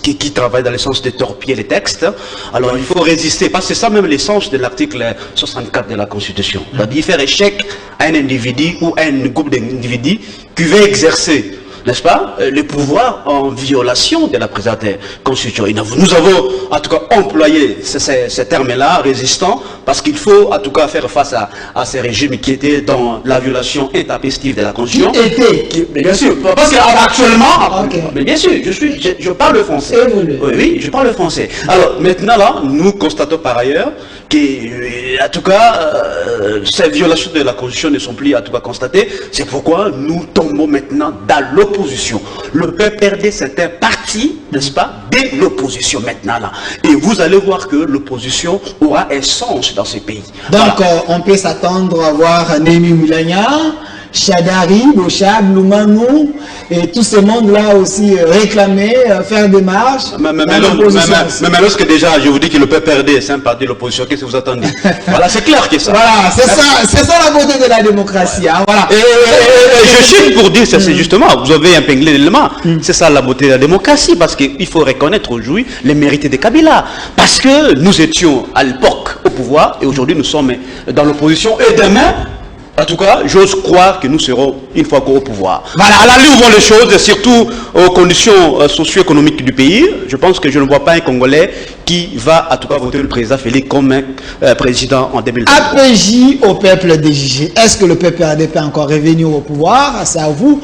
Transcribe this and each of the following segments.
qui travaillent dans le sens de torpiller les textes. Alors il faut résister, parce que c'est ça même l'essence de l'article 64 de la Constitution. C'est-à-dire faire échec à un individu ou à un groupe d'individus qui veut exercer, n'est-ce pas, le pouvoir en violation de la présente Constitution. Nous avons en tout cas employé ces termes-là, résistants, parce qu'il faut en tout cas faire face à ces régimes qui étaient dans la violation intempestive de la Constitution. Mais bien sûr, parce qu'actuellement, mais bien sûr, je parle le français. Oui, je parle le français. Alors maintenant là, nous constatons par ailleurs que, en tout cas, ces violations de la Constitution ne sont plus en tout cas constatées. C'est pourquoi nous tombons maintenant dans l'opposition. Le PPRD, c'est un parti, n'est-ce pas, de l'opposition maintenant là. Et vous allez voir que l'opposition aura un sens dans ce pays. Donc, voilà. On peut s'attendre à voir Némi Moulania, Chadari, Bochab, Loumanou, et tous ces mondes-là aussi réclamer, faire des marches. Mais lorsque déjà, je vous dis que le PPRD, c'est un parti de l'opposition, qu'est-ce que vous attendez? Voilà, c'est clair que ça. Voilà, c'est ça la beauté de la démocratie. Hein, voilà. Et je chute pour dire, c'est justement, vous avez épinglé l'élément, c'est ça la beauté de la démocratie, parce qu'il faut reconnaître aujourd'hui les mérites de Kabila. Parce que nous étions à l'époque au pouvoir, et aujourd'hui nous sommes dans l'opposition, et demain, en tout cas, j'ose croire que nous serons une fois qu'au pouvoir. Voilà, à la où vont les choses, surtout aux conditions socio-économiques du pays, je pense que je ne vois pas un Congolais qui va, en tout cas, voter le président Félix comme un président en 2020. APJ au peuple des JG. Est-ce que le PPRD peut encore revenir au pouvoir? C'est à vous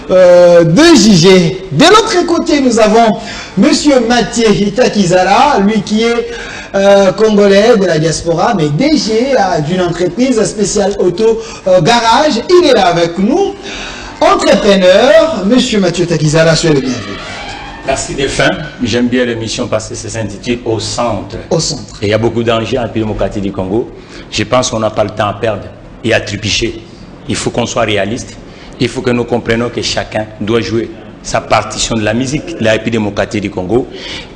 de juger. De l'autre côté, nous avons M. Mathieu Hitakizala, lui qui est congolais de la diaspora, mais DG d'une entreprise spéciale auto garage. Il est là avec nous. Entrepreneur, M. Mathieu Takizala, soyez le bienvenu. Merci Delphin. J'aime bien l'émission parce que ça s'intitule Au Centre. Au Centre. Et il y a beaucoup d'enjeux en République démocratique du Congo. Je pense qu'on n'a pas le temps à perdre et à trépicher. Il faut qu'on soit réaliste. Il faut que nous comprenions que chacun doit jouer sa partition de la musique de la République démocratique du Congo.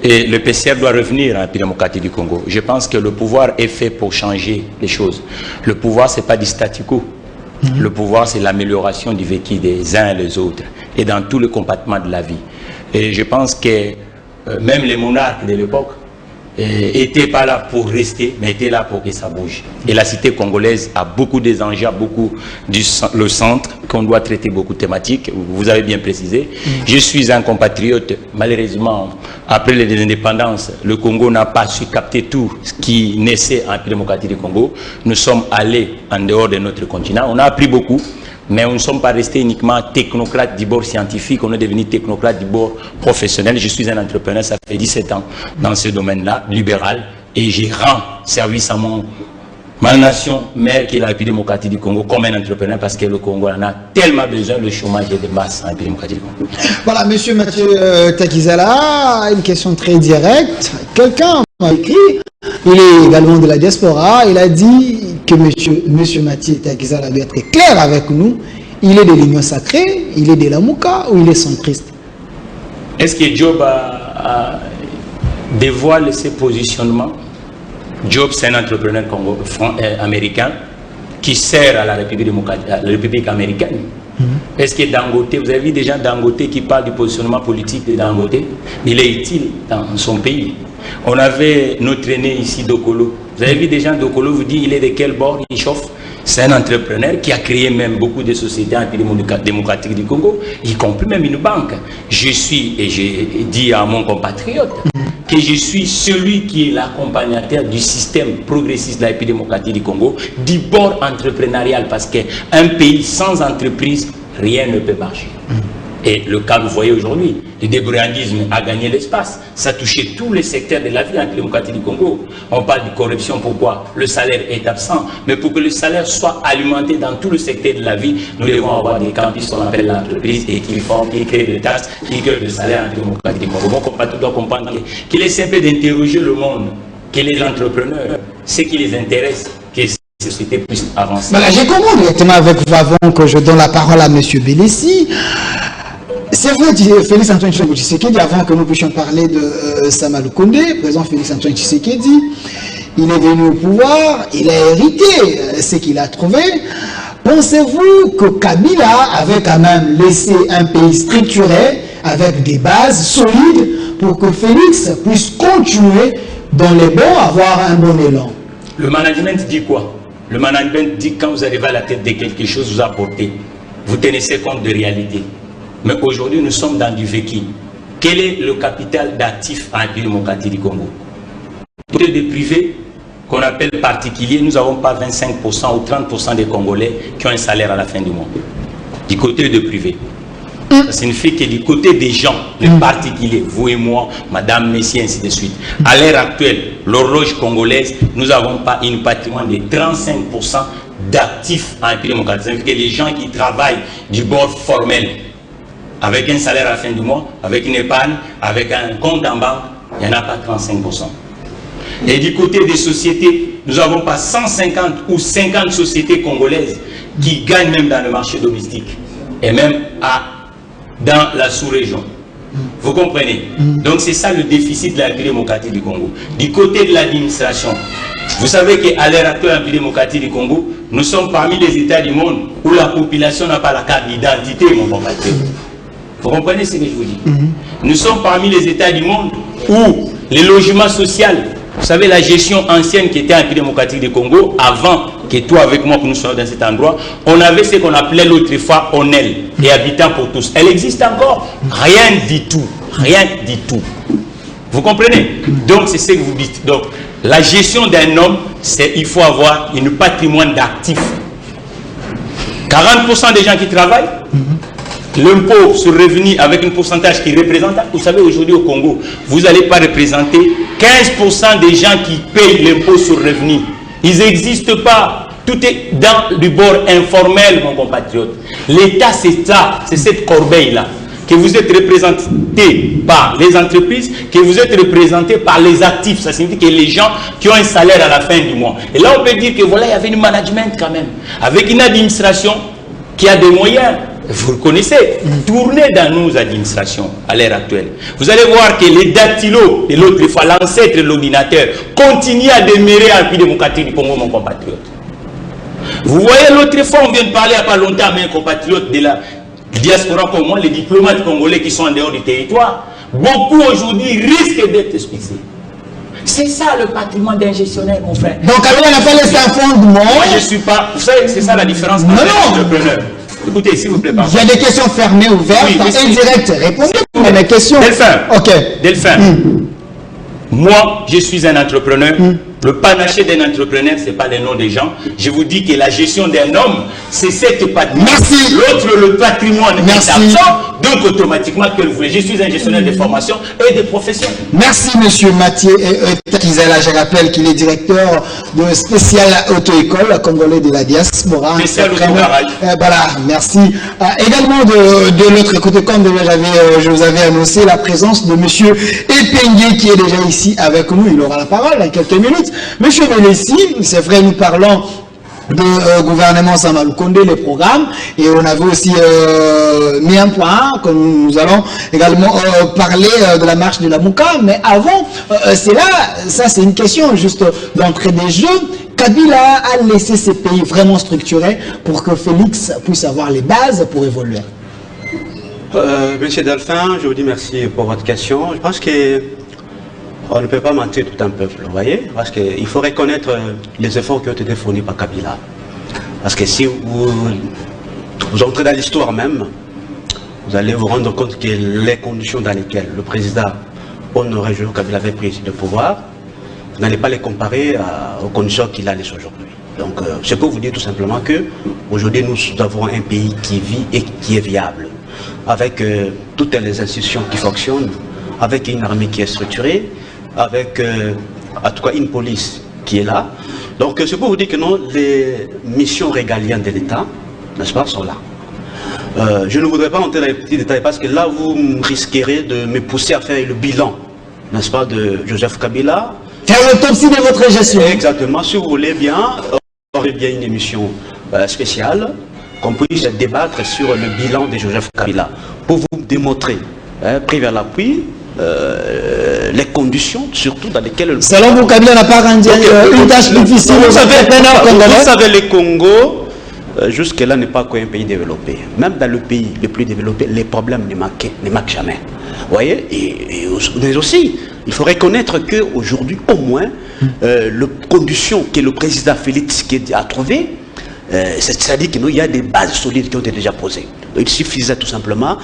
Et le PCR doit revenir à la République démocratique du Congo. Je pense que le pouvoir est fait pour changer les choses. Le pouvoir, ce n'est pas du statu quo. Le pouvoir, c'est l'amélioration du vécu des uns et des autres. Et dans tous les compartiments de la vie. Et je pense que même les monarques de l'époque n'étaient pas là pour rester, mais étaient là pour que ça bouge. Et la cité congolaise a beaucoup des enjeux, beaucoup le centre, qu'on doit traiter beaucoup de thématiques. Vous avez bien précisé. Je suis un compatriote. Malheureusement, après les indépendances, le Congo n'a pas su capter tout ce qui naissait en République démocratique du Congo. Nous sommes allés en dehors de notre continent. On a appris beaucoup. Mais nous ne sommes pas restés uniquement technocrates du bord scientifique, on est devenu technocrates du bord professionnel. Je suis un entrepreneur, ça fait 17 ans dans ce domaine-là, libéral, et je rends service à ma nation mère qui est la République démocratique du Congo comme un entrepreneur parce que le Congo en a tellement besoin, le chômage est de masse en République démocratique du Congo. Voilà, M. Mathieu Takizala, une question très directe. Quelqu'un m'a écrit, il est également de la diaspora, il a dit que M. Mathieu Takizala doit être clair avec nous. Il est de l'Union sacrée, il est de la Mouka ou il est centriste? Est-ce que Job dévoile ses positionnements? Job, c'est un entrepreneur américain qui sert à la République américaine. Est-ce que Dangote, vous avez vu des gens Dangote qui parlent du positionnement politique de Dangote? Il est utile dans son pays. On avait notre aîné ici, Dokolo. Vous avez vu des gens, Dokolo vous dit il est de quel bord il chauffe? C'est un entrepreneur qui a créé même beaucoup de sociétés en République démocratique du Congo, y compris même une banque. Je suis, et j'ai dit à mon compatriote, que je suis celui qui est l'accompagnateur du système progressiste de la République démocratique du Congo, du bord entrepreneurial, parce qu'un pays sans entreprise, rien ne peut marcher. Et le cas, vous voyez aujourd'hui, le débrouillardisme a gagné l'espace. Ça a touché tous les secteurs de la vie en démocratie du Congo. On parle de corruption, pourquoi? Le salaire est absent. Mais pour que le salaire soit alimenté dans tout le secteur de la vie, nous devons avoir des campus qu'on appelle l'entreprise et qui forment, qui créent des taxes, qui créent le salaire en démocratie du Congo. Mon compatriote doit comprendre qu'il est simple d'interroger le monde, que les entrepreneurs, ce qui les intéresse, que les sociétés puissent avancer. Voilà, j'ai compris directement avec vous avant que je donne la parole à M. Bélessi. C'est vrai, Félix Antoine Tshisekedi, avant que nous puissions parler de Samalou Kondé, président Félix Antoine Tshisekedi, il est venu au pouvoir, il a hérité ce qu'il a trouvé. Pensez-vous que Kabila avait quand même laissé un pays structuré, avec des bases solides, pour que Félix puisse continuer dans les bons, avoir un bon élan? Le management dit quoi? Le management dit que quand vous arrivez à la tête de quelque chose, vous apportez. Vous tenez compte de réalité. Mais aujourd'hui, nous sommes dans du vécu. Quel est le capital d'actifs en République démocratique du Congo? Côté des privés, qu'on appelle particuliers, nous n'avons pas 25% ou 30% des Congolais qui ont un salaire à la fin du mois. Du côté de privé. Ça signifie que du côté des gens, les particuliers, vous et moi, madame, messieurs, ainsi de suite, à l'heure actuelle, l'horloge congolaise, nous n'avons pas un patrimoine de 35% d'actifs en République démocratique. Ça signifie que les gens qui travaillent du bord formel, avec un salaire à la fin du mois, avec une épargne, avec un compte en banque, il n'y en a pas 35%. Et du côté des sociétés, nous n'avons pas 150 ou 50 sociétés congolaises qui gagnent même dans le marché domestique et même dans la sous-région. Vous comprenez? Donc c'est ça le déficit de la République démocratique du Congo. Du côté de l'administration, vous savez qu'à l'heure actuelle, la République démocratique du Congo, nous sommes parmi les États du monde où la population n'a pas la carte d'identité, mon compatriote. Vous comprenez ce que je vous dis? Nous sommes parmi les États du monde où les logements sociaux, vous savez, la gestion ancienne qui était en République démocratique du Congo, avant que toi avec moi, que nous soyons dans cet endroit, on avait ce qu'on appelait l'autre fois ONEL, et habitant pour tous. Elle existe encore? Rien du tout. Rien du tout. Vous comprenez? Donc, c'est ce que vous dites. Donc, la gestion d'un homme, c'est il faut avoir un patrimoine d'actifs. 40% des gens qui travaillent, l'impôt sur revenu avec un pourcentage qui représente, vous savez aujourd'hui au Congo, vous n'allez pas représenter 15% des gens qui payent l'impôt sur revenu. Ils n'existent pas. Tout est dans du bord informel, mon compatriote. L'État, c'est ça, c'est cette corbeille-là. Que vous êtes représenté par les entreprises, que vous êtes représenté par les actifs. Ça signifie que les gens qui ont un salaire à la fin du mois. Et là, on peut dire que voilà, il y avait un management quand même. Avec une administration qui a des moyens. Vous le connaissez, tournez dans nos administrations à l'heure actuelle. Vous allez voir que les dactylos, et l'autre fois l'ancêtre de l'ordinateur, continuent à demeurer en République démocratique du Congo, mon compatriote. Vous voyez, l'autre fois, on vient de parler il n'y a pas longtemps à mes compatriotes de la diaspora comme moi, les diplomates congolais qui sont en dehors du territoire. Beaucoup aujourd'hui risquent d'être expulsés. C'est ça le patrimoine d'un gestionnaire, mon frère. Donc, Kabila n'a pas laissé un fondement. Moi, je ne suis pas. Vous savez, c'est ça la différence entre les entrepreneurs. Écoutez, s'il vous plaît, pardon. Il y a des questions fermées, ouvertes, indirectes. Répondez à mes questions. Delphin. Ok. Delphin. Moi, je suis un entrepreneur. Le panaché d'un entrepreneur, ce n'est pas le nom des gens. Je vous dis que la gestion d'un homme, c'est cette patrimoine. Merci. L'autre, le patrimoine est absent. Donc, automatiquement, que vous voulez. Je suis un gestionnaire de formation et de profession. Merci, monsieur Mathieu Kizala. Je rappelle qu'il est directeur de spécial auto-école congolais de la diaspora. Spécial auto-garage. Voilà, merci. Également, de l'autre côté, comme je vous avais annoncé, la présence de monsieur Epengue qui est déjà ici avec nous. Il aura la parole dans quelques minutes. Monsieur Melessi, c'est vrai, nous parlons de gouvernement Samalou Kondé, les programmes, et on avait aussi mis un point que nous allons également parler de la marche de la Mouka, mais avant, c'est là, ça c'est une question juste d'entrée des jeux. Kabila a laissé ces pays vraiment structurés pour que Félix puisse avoir les bases pour évoluer. Monsieur Delphin, je vous dis merci pour votre question. Je pense que on ne peut pas mentir tout un peuple, vous voyez, parce qu'il faut reconnaître les efforts qui ont été fournis par Kabila. Parce que si vous entrez dans l'histoire même, vous allez vous rendre compte que les conditions dans lesquelles le président Honoré Joseph Kabila avait pris le pouvoir, vous n'allez pas les comparer aux conditions qu'il a laissées aujourd'hui. Donc, je peux vous dire tout simplement que aujourd'hui nous avons un pays qui vit et qui est viable, avec toutes les institutions qui fonctionnent, avec une armée qui est structurée, avec en tout cas une police qui est là. Donc je peux vous dire que non, les missions régaliennes de l'État, n'est-ce pas, sont là. Je ne voudrais pas entrer dans les petits détails parce que là vous risquerez de me pousser à faire le bilan, n'est-ce pas, de Joseph Kabila. Faire l'autopsie de votre gestion. Exactement, si vous voulez bien, on aurait bien une émission spéciale, qu'on puisse débattre sur le bilan de Joseph Kabila, pour vous démontrer, privé à l'appui, les conditions surtout dans lesquelles... Selon vous, Kabila n'a pas rendu une tâche difficile aux entrepreneurs congolais. Vous savez, le Congo, jusque-là, n'est pas qu'un pays développé. Même dans le pays le plus développé, les problèmes ne manquent jamais. Vous voyez, mais aussi, il faut reconnaître qu'aujourd'hui, au moins, les conditions que le président Félix Tshisekedi a trouvées, c'est-à-dire qu'il y a des bases solides qui ont été déjà posées. Donc, il suffisait tout simplement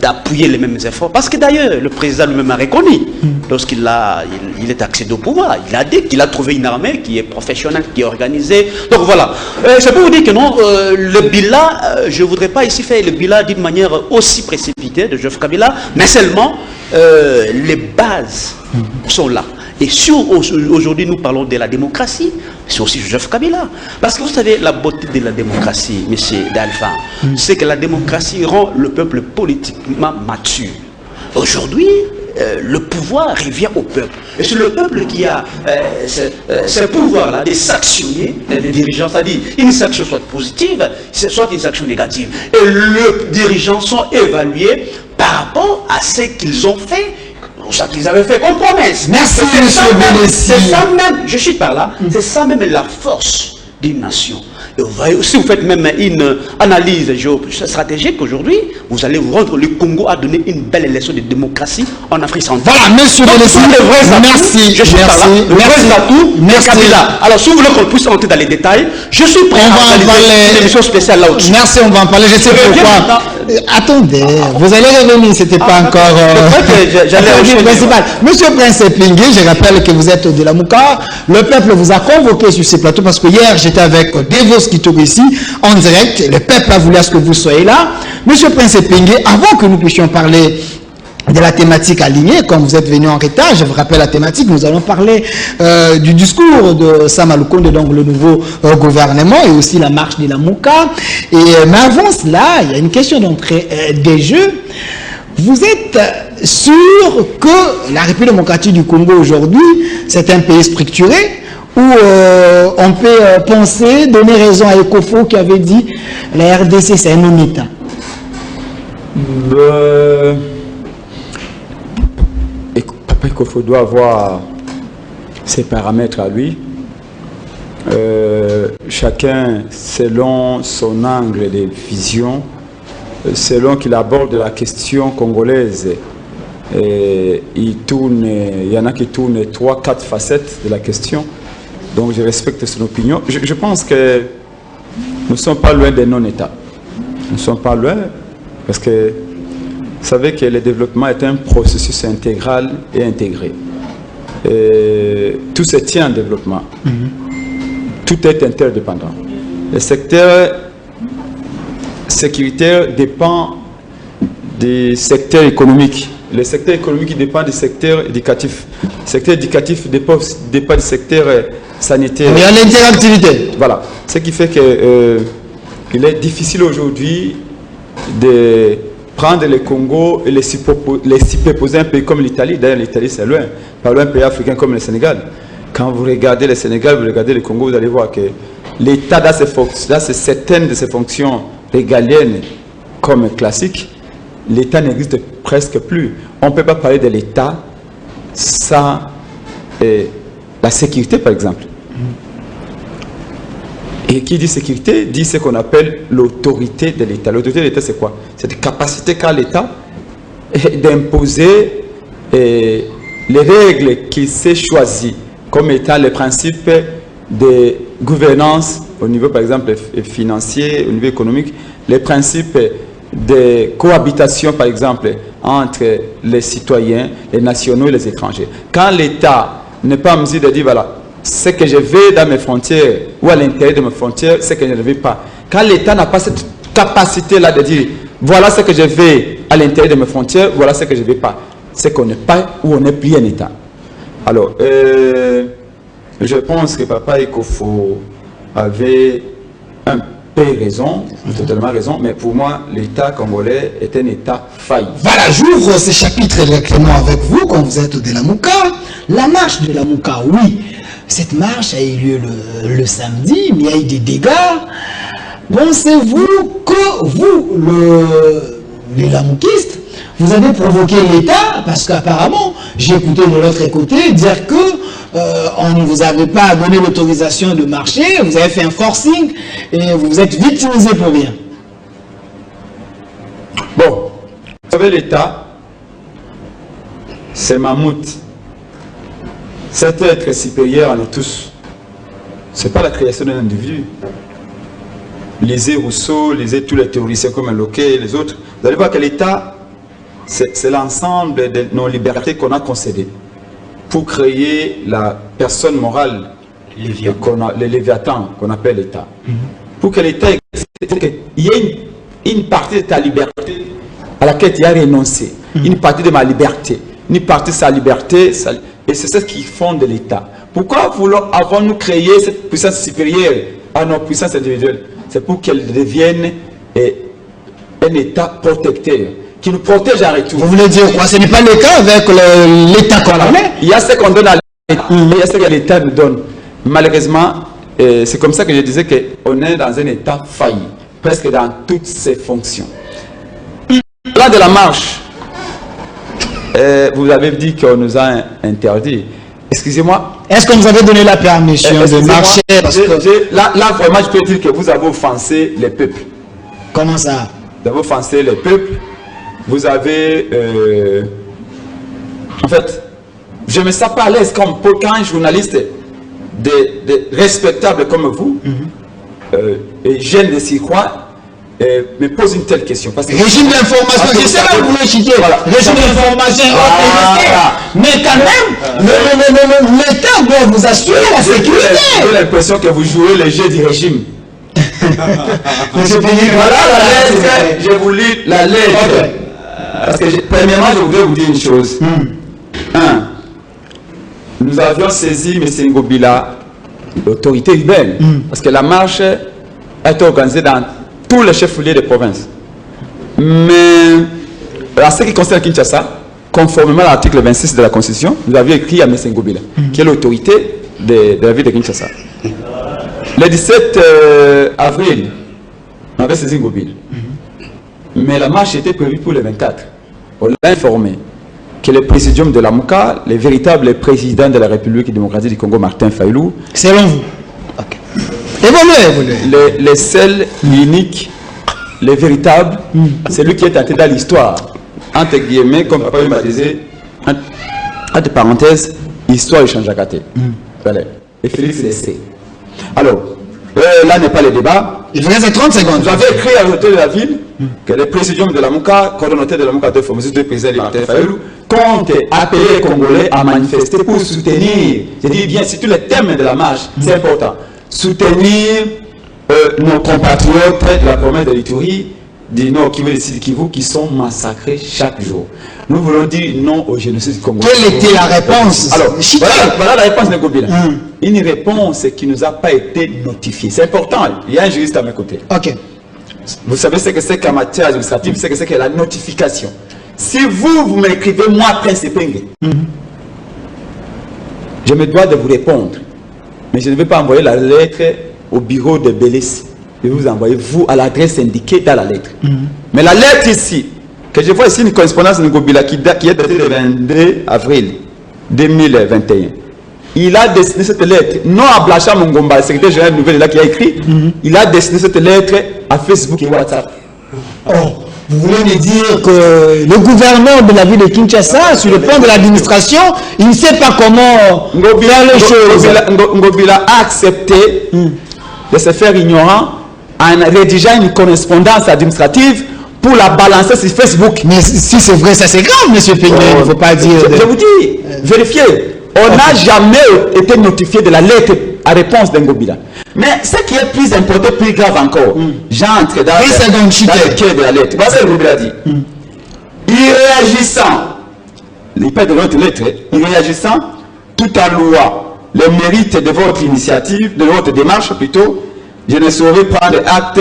d'appuyer les mêmes efforts. Parce que d'ailleurs, le président lui-même a reconnu, lorsqu'il est accédé au pouvoir, il a dit qu'il a trouvé une armée qui est professionnelle, qui est organisée. Donc voilà. C'est pour vous dire que non, le bilan, je ne voudrais pas ici faire le bilan d'une manière aussi précipitée de Joseph Kabila, mais seulement les bases sont là. Et si aujourd'hui nous parlons de la démocratie, c'est aussi Joseph Kabila. Parce que vous savez, la beauté de la démocratie, M. Dalphin, c'est que la démocratie rend le peuple politiquement mature. Aujourd'hui, le pouvoir revient au peuple. Et c'est le peuple qui a ce pouvoir-là de sanctionner les dirigeants, c'est-à-dire une sanction soit positive, soit une sanction négative. Et les dirigeants sont évalués par rapport à ce qu'ils ont fait, ça qu'ils avaient fait comme promesse. Merci, monsieur Bénessi. C'est ça même, je suis par là, c'est ça même la force d'une nation. Et vous voyez, si vous faites même une analyse stratégique aujourd'hui, vous allez vous rendre, le Congo a donné une belle leçon de démocratie en Afrique centrale. Voilà, monsieur Bénessi, merci. Je suis par là, le vrai atout, merci. Kabila. Alors, si vous voulez qu'on puisse entrer dans les détails, je suis prêt à réaliser une émission spéciale là-dessus. Merci, on va en parler, je sais pourquoi. Attendez, vous allez revenir, c'était pas encore le principal. Monsieur Prince Pingui, je rappelle que vous êtes de la Mouka. Le peuple vous a convoqué sur ces plateaux parce que hier j'étais avec Devos Kitoko ici en direct. Le peuple a voulu à ce que vous soyez là. Monsieur Prince Pingui, avant que nous puissions parler de la thématique alignée, comme vous êtes venu en retard, je vous rappelle la thématique, nous allons parler du discours de Sama Lukonde, donc le nouveau gouvernement, et aussi la marche de la Mouka. Mais avant cela, il y a une question d'entrée des jeux. Vous êtes sûr que la République démocratique du Congo aujourd'hui, c'est un pays structuré où on peut penser, donner raison à Ekofo qui avait dit la RDC c'est un non-État? Papa Ekofo doit avoir ses paramètres à lui. Chacun selon son angle de vision, selon qu'il aborde la question congolaise, il y en a qui tournent 3-4 facettes de la question. Donc je respecte son opinion. Je pense que nous ne sommes pas loin des non-États. Nous ne sommes pas loin parce que vous savez que le développement est un processus intégral et intégré. Tout se tient en développement. Tout est interdépendant. Le secteur sécuritaire dépend du secteur économique. Le secteur économique dépend du secteur éducatif. Le secteur éducatif dépend du secteur sanitaire. Il y a l'interactivité. Voilà. Ce qui fait que il est difficile aujourd'hui de prendre le Congo et les superposer un pays comme l'Italie. D'ailleurs, l'Italie, c'est loin. Pas loin un pays africain comme le Sénégal. Quand vous regardez le Sénégal, vous regardez le Congo, vous allez voir que l'État, dans certaines de ses fonctions régaliennes comme classiques, l'État n'existe presque plus. On ne peut pas parler de l'État sans la sécurité, par exemple. Et qui dit sécurité, dit ce qu'on appelle l'autorité de l'État. L'autorité de l'État, c'est quoi? C'est la capacité qu'a l'État d'imposer les règles qu'il s'est choisies comme étant les principes de gouvernance au niveau, par exemple, financier, au niveau économique, les principes de cohabitation, par exemple, entre les citoyens, les nationaux et les étrangers. Quand l'État n'est pas en mesure de dire, voilà, ce que je veux dans mes frontières ou à l'intérieur de mes frontières, ce que je ne veux pas. Quand l'État n'a pas cette capacité-là de dire, voilà ce que je veux à l'intérieur de mes frontières, voilà ce que je ne veux pas. C'est qu'on n'est pas ou on n'est plus un État. Alors, je pense que Papa Ekofo avait un peu raison, totalement raison, mais pour moi, l'État congolais est un État failli. Voilà, j'ouvre ce chapitre directement avec vous, quand vous êtes de la Mouka. La marche de la Mouka, oui, cette marche a eu lieu le samedi, mais il y a eu des dégâts. Pensez-vous que vous, les lamoukistes, vous avez provoqué l'État? Parce qu'apparemment, j'ai écouté de l'autre côté dire que on ne vous avait pas donné l'autorisation de marcher, vous avez fait un forcing et vous êtes victimisé pour rien. Bon, vous savez, l'État c'est Mammouth. Cet être supérieur à nous tous. Ce n'est pas la création d'un individu. Lisez Rousseau, lisez tous les théoriciens comme Locke et les autres. Vous allez voir que l'État, c'est l'ensemble de nos libertés qu'on a concédées pour créer la personne morale, le Léviathan qu'on appelle l'État. Pour que l'État existe, il y a une partie de ta liberté à laquelle tu as renoncé. Une partie de ma liberté. Une partie de sa liberté. Et c'est ce qui fonde l'État. Pourquoi avons-nous créé cette puissance supérieure à nos puissances individuelles? C'est pour qu'elle devienne un État protecteur, qui nous protège en retour. Vous voulez dire quoi? Ce n'est pas le cas avec l'État qu'on a. Il y a ce qu'on donne à l'État, il y a ce que l'État nous donne. Malheureusement, c'est comme ça que je disais qu'on est dans un État failli, presque dans toutes ses fonctions. Là de la marche, vous avez dit qu'on nous a interdit. Excusez-moi. Est-ce que vous avez donné la permission de marcher? Là, vraiment, je peux dire que vous avez offensé les peuples. Comment ça? Vous avez offensé les peuples. Vous avez... En fait, je me sens pas à l'aise comme pour qu'un journaliste respectable comme vous, et jeune de s'y croire, me pose une telle question. Parce que régime d'information, c'est ça que vous voulez citer. Voilà. Régime d'information, mais quand même, l'État doit vous assurer la sécurité. J'ai l'impression que vous jouez le jeu du régime. Voilà la lettre, je vous lis la lettre. Parce que premièrement, je voudrais vous dire une chose. Nous avions saisi M. Ngobila, l'autorité urbaine, parce que la marche est organisée dans tous les chefs-lieux de province. Mais à ce qui concerne Kinshasa, conformément à l'article 26 de la Constitution, nous avions écrit à M. Ngobila, qui est l'autorité de la ville de Kinshasa. Le 17 avril, on avait saisi Ngobila. Mais la marche était prévue pour le 24. On l'a informé que le présidium de la MOUCA, le véritable président de la République démocratique du Congo, Martin Fayulu, selon vous, évoluez. Le seul, l'unique, le véritable, c'est lui qui est entré dans l'histoire, entre guillemets, comme papa m'a dit, entre parenthèses, histoire de Chanjakate. Voilà. Et Félix le sait. Alors, là n'est pas le débat. Il vous reste 30 secondes. Vous avez écrit à l'hôtel de la ville que le présidium de la MOUCA, coordonnateur de la MOUCA de formation de président de Martin Fayulu, compte appeler les Congolais à manifester pour soutenir, je dis bien, c'est tous les thèmes de la marche, c'est important, soutenir nos compatriotes de la province de l'Ituri, du Nord Kivu et du Sud Kivu, qui sont massacrés chaque jour. Nous voulons dire non au génocide congolais. Quelle était la réponse? Alors, voilà la réponse de Ngobila. Une réponse qui ne nous a pas été notifiée. C'est important, il y a un juriste à mes côtés. Ok. Vous savez ce que c'est qu'en matière administrative, c'est que la notification. Si vous m'écrivez, moi, Prince Epenge, je me dois de vous répondre. Mais je ne vais pas envoyer la lettre au bureau de Bélis. Je vais vous envoyer, vous, à l'adresse indiquée dans la lettre. Mais la lettre ici, que je vois ici une correspondance de Ngobila qui est datée le 22 avril 2021. Il a destiné cette lettre, non à Blacha Mongomba, le secrétaire général de Nouvelle là qui a écrit, il a destiné cette lettre à Facebook et WhatsApp. Oh, vous voulez me dire que le gouverneur de la ville de Kinshasa, sur le plan de l'administration, il ne sait pas comment faire les choses. Ngobila a accepté de se faire ignorant en rédigeant une correspondance administrative pour la balancer sur Facebook. Mais si c'est vrai, ça c'est grave, monsieur Peigné, il ne faut pas dire... Je vous dis, vérifiez. On n'a jamais été notifié de la lettre à réponse d'Ngobila. Mais ce qui est plus important, plus grave encore, j'entre dans le cœur de la lettre. Voilà ce que Ngobila dit. Il parle de votre lettre, il réagissant tout en louant le mérite de votre initiative, de votre démarche plutôt, je ne saurais prendre acte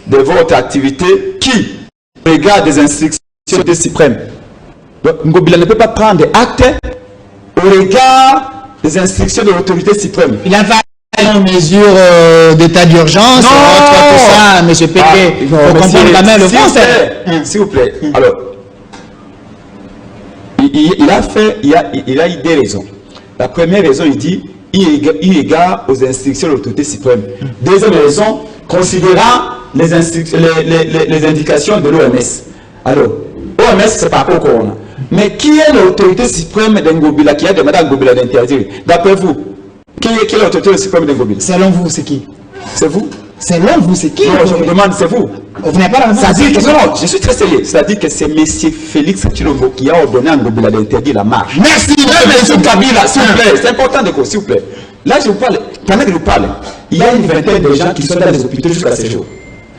de votre activité qui regarde des instructions de suprême. Donc, Ngobila ne peut pas prendre acte au regard des instructions de l'autorité suprême. Il a pas une mesure d'état d'urgence, tout ça, M. Péké. Il faut comprendre quand même le fond. S'il vous plaît. Alors, il a eu des raisons. La première raison, il dit, il égard aux instructions de l'autorité suprême. Deuxième raison, considérant les indications de l'OMS. Alors, l'OMS, c'est pas pour Corona. Mais qui est l'autorité suprême d'Ngobila qui a demandé à Ngobila d'interdire? D'après vous, qui est l'autorité suprême d'Ngobila? Selon vous, c'est qui? C'est vous? Selon vous, c'est qui? Non, je me demande, c'est vous. Vous n'avez pas la réponse. C'est-à-dire que, non, je suis très sérieux. C'est-à-dire que c'est M. Félix Tshilombo qui a ordonné à Ngobila d'interdire la marche. Merci, M. Kabila, s'il vous plaît, c'est important de s'il vous plaît. Là, je vous parle, pendant que je vous parle, il y a une vingtaine de gens qui sont dans les hôpitaux jusqu'à ce jour.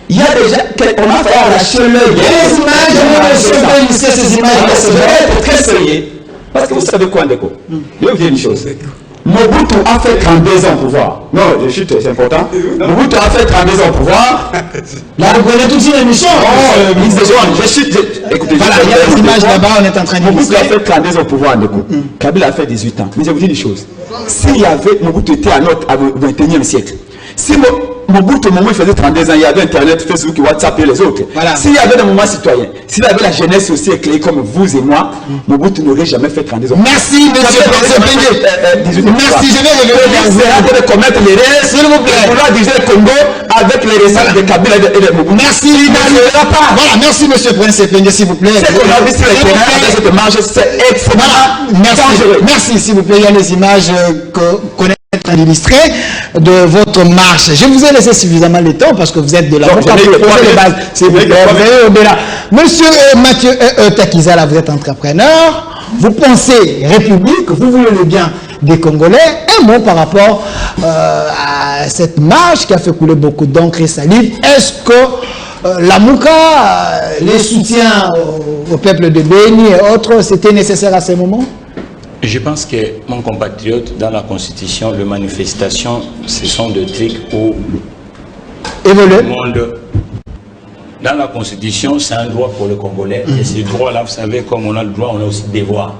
Il y a des gens qu'on a fait arracher l'œil. Les images, ces images, je vais être très sérieux. Parce que vous savez quoi, Ndeko? Je vais vous dire une chose. Mobutu a fait 32 ans au pouvoir. Non, je chute, c'est important. Mobutu a fait 32 ans au pouvoir. Là, vous prenez toute une émission. Je chute. Écoutez, voilà, il y a des images là-bas, on est en train de Mobutu a fait 32 ans au pouvoir, Ndeko. Kabila a fait 18 ans. Mais je vous dis une chose. S'il y avait Mobutu était au 21e siècle, si Mobutu, au moment où il faisait 32 ans, il y avait Internet, Facebook, WhatsApp et les autres. Voilà. S'il y avait des moments citoyens, s'il y avait la jeunesse aussi éclairée comme vous et moi, Mobutu n'aurait jamais fait 32 ans. Merci, monsieur le président. Merci, je vais revenir vers vous. C'est de commettre l'erreur, s'il vous plaît, vouloir diriger le Congo avec les récits de Kabila et de Mobutu. Merci, voilà, merci, monsieur le président, s'il vous plaît. C'est qu'on a vu sur le terrain avec cette marche, c'est extrêmement dangereux. Merci, s'il vous plaît, il y a les images qu'on est en train d'illustrer de votre marche. Je vous ai laissé suffisamment de temps parce que vous êtes de la Monsieur Mathieu Takizala, vous êtes entrepreneur, vous pensez République, vous voulez le bien des Congolais. Un mot par rapport à cette marche qui a fait couler beaucoup d'encre et salive. Est-ce que la Mouka, les soutiens au peuple de Béni et autres, c'était nécessaire à ce moment? Je pense que, mon compatriote, dans la Constitution, les manifestations, ce sont des trucs pour le monde. Dans la Constitution, c'est un droit pour le Congolais. Et ce droit-là, vous savez, comme on a le droit, on a aussi le devoir.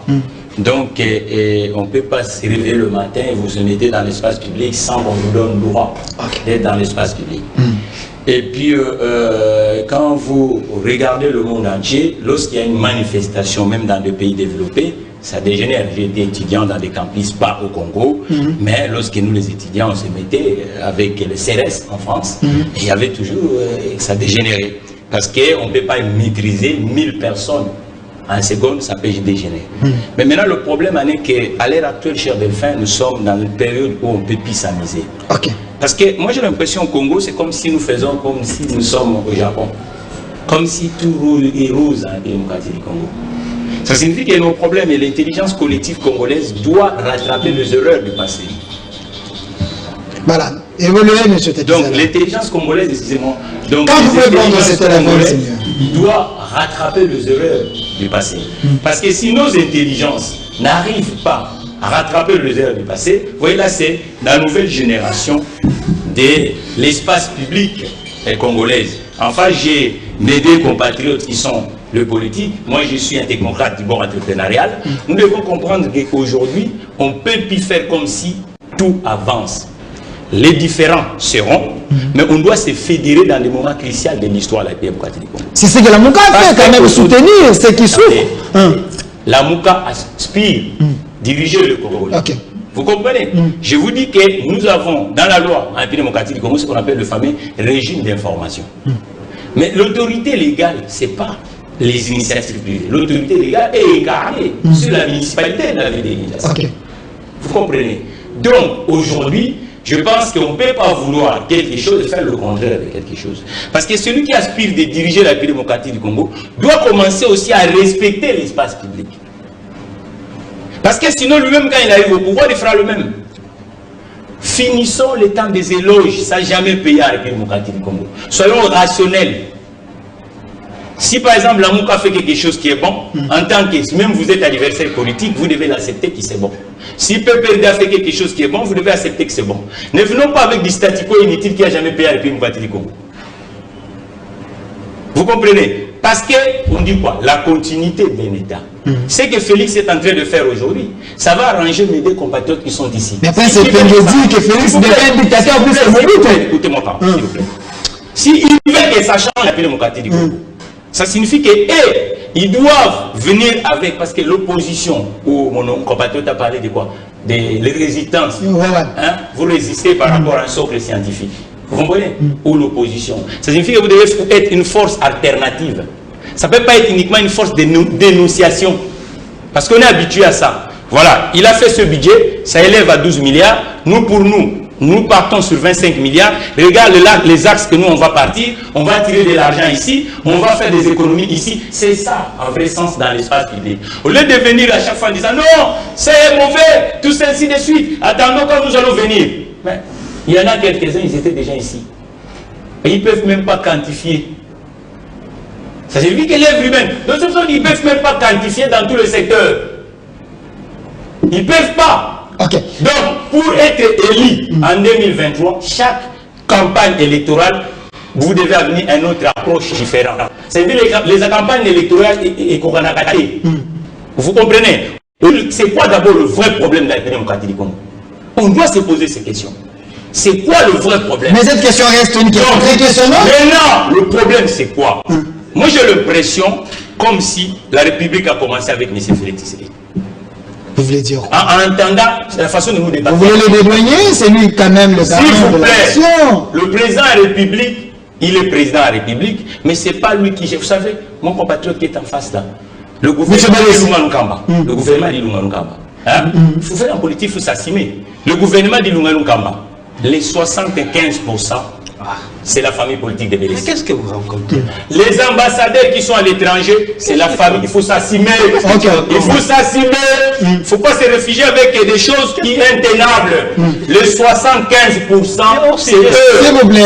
Donc, on ne peut pas se réveiller le matin et vous se mettez dans l'espace public sans qu'on vous donne le droit d'être dans l'espace public. Et puis, quand vous regardez le monde entier, lorsqu'il y a une manifestation, même dans des pays développés, ça dégénère. J'ai été étudiant dans des campus, pas au Congo, mais lorsque nous, les étudiants, on se mettait avec le CRS en France, et il y avait toujours, ça dégénérait. Parce qu'on ne peut pas maîtriser 1000 personnes en seconde, ça peut dégénérer. Mais maintenant, le problème est qu'à l'heure actuelle, cher Delphin, nous sommes dans une période où on ne peut plus s'amuser. Parce que moi, j'ai l'impression au Congo, c'est comme si nous faisons comme si nous sommes au Japon. Comme si tout est rose en démocratie du Congo. Ça signifie que nos problèmes et l'intelligence collective congolaise doit rattraper les erreurs du passé. Voilà, évoluer, monsieur Takizala. Donc, l'intelligence congolaise, excusez-moi, donc quand vous pouvez prendre cette congolaise doit rattraper les erreurs du passé. Parce que si nos intelligences n'arrivent pas à rattraper les erreurs du passé, vous voyez là, c'est la nouvelle génération de l'espace public congolaise. Enfin, j'ai mes deux compatriotes qui sont le politique, moi je suis un technocrate du bord entrepreneurial. Nous devons comprendre qu'aujourd'hui, on ne peut plus faire comme si tout avance. Les différents seront, mais on doit se fédérer dans des moments cruciaux de l'histoire de la démocratie du Congo. C'est ce que la Mouka fait quand même, soutenir ceux qui souffrent. La Mouka aspire diriger le Congo. Vous comprenez? Je vous dis que nous avons dans la loi en démocratie du Congo ce qu'on appelle le fameux régime d'information. Mais l'autorité légale, ce n'est pas les initiatives privées. L'autorité légale est incarnée sur la municipalité de la ville des initiatives. Vous comprenez? Donc, aujourd'hui, je pense qu'on ne peut pas vouloir quelque chose et faire le contraire de quelque chose. Parce que celui qui aspire de diriger la République démocratique du Congo doit commencer aussi à respecter l'espace public. Parce que sinon, lui-même, quand il arrive au pouvoir, il fera le même. Finissons le temps des éloges, ça n'a jamais payé à la République démocratique du Congo. Soyons rationnels. Si par exemple la Mouka fait quelque chose qui est bon, en tant que, même vous êtes adversaire politique, vous devez l'accepter que c'est bon. Si PPRD a fait quelque chose qui est bon, vous devez accepter que c'est bon. Ne venons pas avec du statu quo inutile qui n'a jamais payé à la République démocratique du Congo. Vous comprenez? Parce qu'on dit quoi? La continuité d'un État. Ce que Félix est en train de faire aujourd'hui, ça va arranger mes deux compatriotes qui sont ici. Mais après, c'est dire que Félix devient un dictateur plus que Mobutu. Écoutez-moi pas, s'il vous plaît. S'il veut que ça change la République démocratique du Congo, ça signifie qu'ils doivent venir avec, parce que l'opposition, ou mon compatriote a parlé de quoi? Les résistances. Hein? Vous résistez par rapport à un socle scientifique. Vous comprenez? Ou l'opposition. Ça signifie que vous devez être une force alternative. Ça ne peut pas être uniquement une force de dénonciation. Parce qu'on est habitué à ça. Voilà, il a fait ce budget, ça élève à 12 milliards. Nous, pour nous partons sur 25 milliards. Regarde les axes que nous, on va partir. On va tirer de l'argent ici. On va faire des économies ici. C'est ça, en vrai sens, dans l'espace public. Au lieu de venir à chaque fois en disant non, c'est mauvais, tout ça, ainsi de suite. Attendons quand nous allons venir. Mais il y en a quelques-uns, ils étaient déjà ici. Et ils ne peuvent même pas quantifier. Ça signifie que l'œuvre humaine, de toute façon, ils ne peuvent même pas quantifier dans tout le secteur. Ils ne peuvent pas. Ok. Donc, pour être élu en 2023, chaque campagne électorale, vous devez avoir une autre approche différente. C'est-à-dire les campagnes électorales et vous comprenez? C'est quoi d'abord le vrai problème de la République démocratique du Congo? On doit se poser ces questions. C'est quoi le vrai problème? Mais cette question reste une question très questionnante. Maintenant, le problème c'est quoi? Moi j'ai l'impression comme si la République a commencé avec M. Félix Tshisekedi. Vous voulez dire quoi? En entendant la façon dont nous débattons. Vous voulez le dédouaner? C'est lui quand même le S'il garant vous de plaît, l'action. le président de la République, il est président de la République, mais ce n'est pas lui qui... Vous savez, mon compatriote qui est en face là, le gouvernement de Lunga Nkamba. Le gouvernement de Lunga Nkamba. Il faut faire en politique, il faut s'assumer. Le gouvernement de Lunga Nkamba, les 75%, c'est la famille politique de Bélé. Mais qu'est-ce que vous rencontrez? Les ambassadeurs qui sont à l'étranger, c'est la famille. Il faut s'assumer. Il faut s'assumer. Il ne faut pas se réfugier avec des choses qui sont intenables. Les 75%, c'est eux. S'il vous plaît.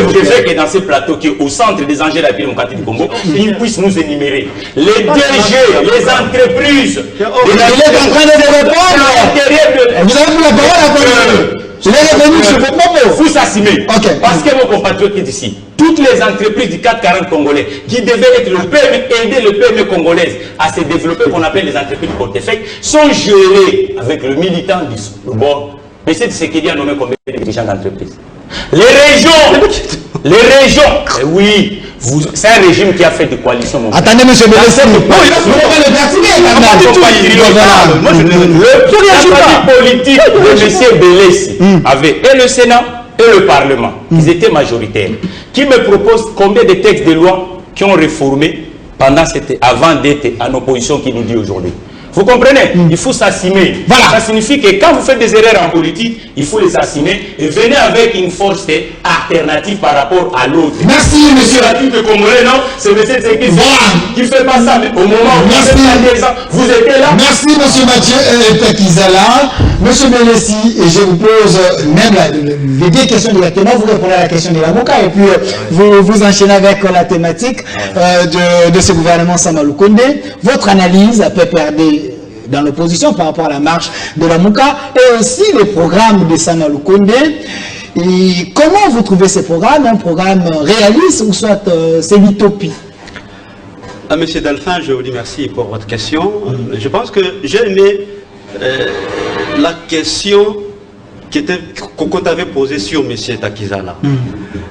Je veux que dans ces plateaux, qui est au centre des enjeux de la République démocratique du Congo, ils puissent nous énumérer. Les DG, les entreprises. Il est en train de répondre. Vous avez pris la parole après. Je l'ai revenu sur votre propos. Vous s'assumer. Ok. Parce que mon compatriote est ici. Toutes les entreprises du 440 congolais qui devaient être le PME, aider le PME congolaise à se développer, qu'on appelle les entreprises de portefeuille, sont gérées avec le militant du bord. Mais c'est ce qu'il y a nommé combien de dirigeants d'entreprise. Les régions, oui, c'est un régime qui a fait des coalitions. Attendez, monsieur Bélessé. Non, il va le Le parti politique de M. Bélessé avait et le Sénat et le Parlement. Ils étaient majoritaires. Qui me propose combien de textes de loi qui ont réformé avant d'être en opposition qui nous dit aujourd'hui? Vous comprenez? Il faut s'assumer. Voilà. Ça signifie que quand vous faites des erreurs en politique, il faut les assumer et venez avec une force alternative par rapport à l'autre. Merci, monsieur. La de Congolais, non? C'est M. Tshisekedi qui ne fait pas ça. Mais au moment où vous étiez là. Merci, monsieur Mathieu Takizala. Monsieur Bélessy, je vous pose même les deux questions directement. Vous répondez à la question de la Mouka et puis vous enchaînez avec la thématique de ce gouvernement Sama Lukonde. Votre analyse à PPRD dans l'opposition par rapport à la marche de la Mouka et aussi les programmes de Sama Lukonde. Et comment vous trouvez ces programmes? Un programme réaliste ou soit c'est l'utopie? Monsieur Delphin, je vous dis merci pour votre question. Je pense que j'ai aimé la question qu'on t'avait posée sur M. Takizala.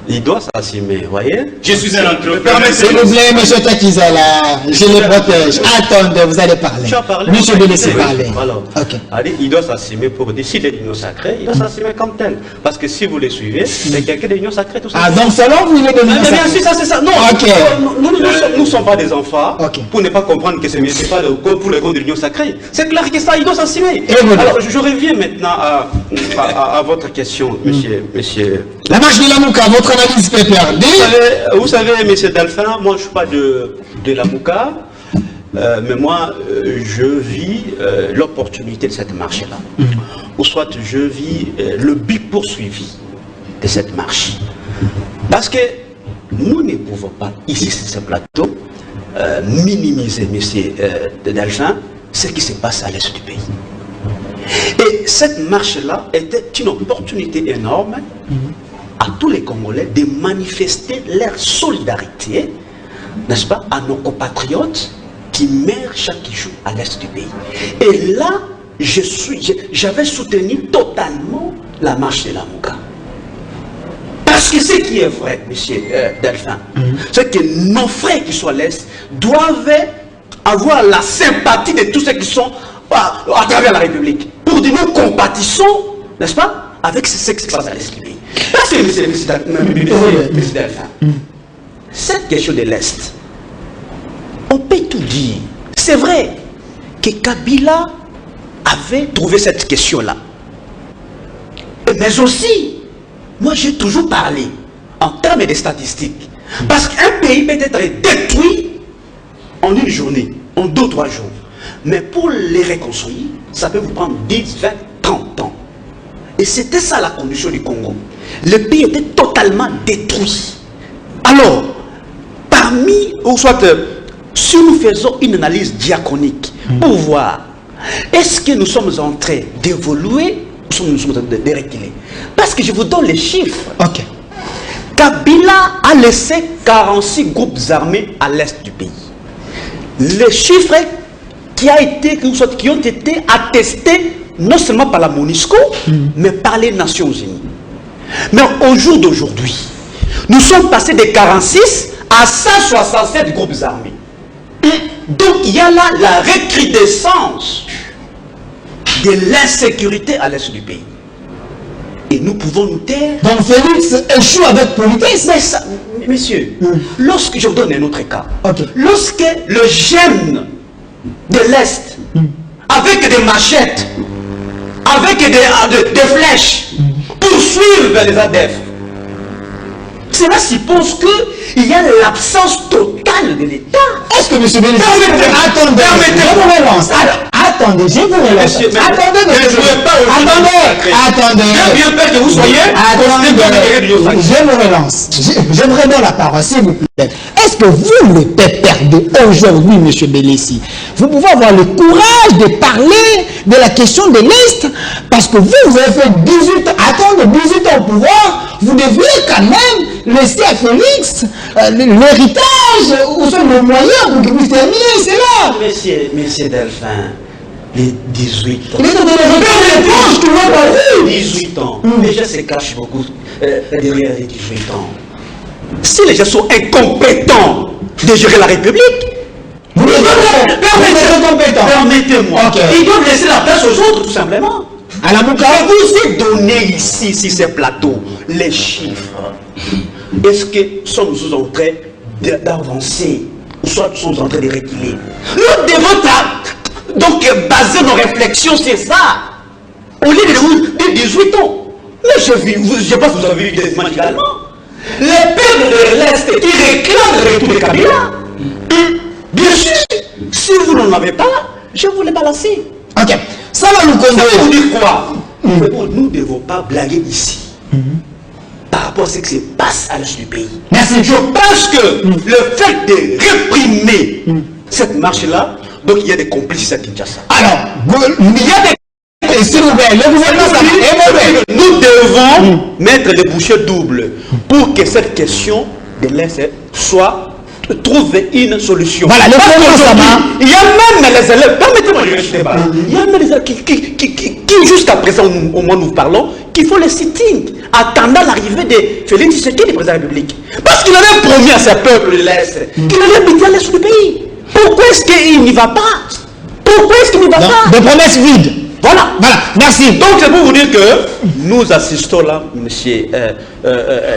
Il doit s'assumer, vous voyez? Je suis un entrepreneur. S'il vous plaît, M. Takizala, je les protège. Attendez, vous allez parler. Tu as parlé. Monsieur Bélessé parler. Alors, il doit s'assumer pour décider de l'union sacrée, il doit s'assumer comme tel. Parce que si vous les suivez, c'est quelqu'un de l'union sacrée, tout ça. Ah, donc selon vous, il est de l'union sacrée. Bien sûr, ça c'est ça. Non, nous ne sommes pas des enfants pour ne pas comprendre que ce n'est pas pour le compte de l'union sacrée. C'est clair que ça, il doit s'assumer. Alors, je reviens maintenant à votre question, monsieur. La marche de la Mouka, votre analyse PPRD. Vous savez, monsieur Delphin, moi je ne suis pas de la Mouka, mais moi je vis l'opportunité de cette marche-là. Ou soit je vis le but poursuivi de cette marche. Parce que nous ne pouvons pas, ici sur ce plateau, minimiser, monsieur Delphin, ce qui se passe à l'est du pays. Et cette marche-là était une opportunité énorme à tous les Congolais de manifester leur solidarité, n'est-ce pas, à nos compatriotes qui meurent chaque jour à l'est du pays. Et là, j'avais soutenu totalement la marche de la Mouka. Parce que ce qui est vrai, monsieur Delphin, c'est que nos frères qui sont à l'est doivent avoir la sympathie de tous ceux qui sont à travers la République. Pour dire nous compatissons, n'est-ce pas, avec ce qui se passe à l'est du pays. Parce que, monsieur Delphin, cette question de l'Est, on peut tout dire. C'est vrai que Kabila avait trouvé cette question-là. Mais aussi, moi j'ai toujours parlé en termes de statistiques. Parce qu'un pays peut être détruit en une journée, en 2 ou 3 jours. Mais pour les reconstruire, ça peut vous prendre 10, 20, 30 ans. Et c'était ça la condition du Congo. Le pays était totalement détruit. Alors, parmi, ou soit, si nous faisons une analyse diachronique pour voir, est-ce que nous sommes en train d'évoluer ou nous sommes en train de reculer? Parce que je vous donne les chiffres. Ok. Kabila a laissé 46 groupes armés à l'est du pays. Les chiffres qui ont été attestés non seulement par la MONUSCO, mais par les Nations Unies. Mais au jour d'aujourd'hui, nous sommes passés de 46 à 167 groupes armés. Donc il y a là la recrudescence de l'insécurité à l'est du pays. Et nous pouvons nous taire. Donc Félix échoue avec politesse. Mais ça, messieurs, lorsque je vous donne un autre cas, Ok. lorsque le jeune de l'Est, avec des machettes, avec des flèches, poursuivent les ADF, cela suppose qu'il y a l'absence totale de l'État. Est-ce que M. Bélissi... Attendez, je vous relance. Attendez, je vous relance. Attendez, attendez. J'ai bien peur que vous soyez... Je vous relance. J'aimerais bien la parole, s'il vous plaît. Est-ce que vous, le PPRD, aujourd'hui, M. Bélissi, vous pouvez avoir le courage de parler de la question de l'Est? Parce que vous avez fait 18 ans, attendez, 18 ans au pouvoir, vous devriez quand même laisser à Félix l'héritage ou sont les moyens pour que vous terminiez cela. Monsieur Delphin, les 18 ans. Mais dans les réponses, tu vois pas. 18 ans. Les gens se cachent beaucoup derrière les 18 ans. Si les gens sont incompétents de gérer la République, permettez-moi. Ils doivent laisser la place aux autres, tout simplement. Je vous ai donné ici, sur ces plateaux, les chiffres. Est-ce que sommes-nous en train d'avancer ou soit nous sommes en train de reculer? Nous devons donc baser nos réflexions sur ça. Au lieu de 18 ans. Mais je pense que vous avez vu des images également. Les peuples de l'Est qui réclament le retour de Kabila. Bien sûr, si vous n'en avez pas, je vous l'ai balancé. Ok. Ça va nous conduire. Ça vous dit quoi? Nous ne devons pas blaguer ici. Par rapport à ce qui se passe à l'est du pays. Merci. Je pense que le fait de réprimer cette marche-là, donc il y a des complices à Kinshasa. Alors, il y a des... S'il vous plaît, le gouvernement, ça va. Nous devons mettre les bouchées doubles pour que cette question de l'Est soit trouver une solution. Voilà, le il y a même les élèves, permettez-moi de le débat. Il y a même les élèves qui jusqu'à présent, au moment où nous parlons, qui font le sitting, attendant l'arrivée de Félix Tshisekedi, le président de la République. Parce qu'il avait promis à ses peuples de l'Est qu'il allait habiter à l'Est du pays. Pourquoi est-ce qu'il n'y va pas? Pourquoi est-ce qu'il n'y va pas? Des promesses vides. Voilà. Merci. Donc c'est pour vous dire que nous assistons là, M.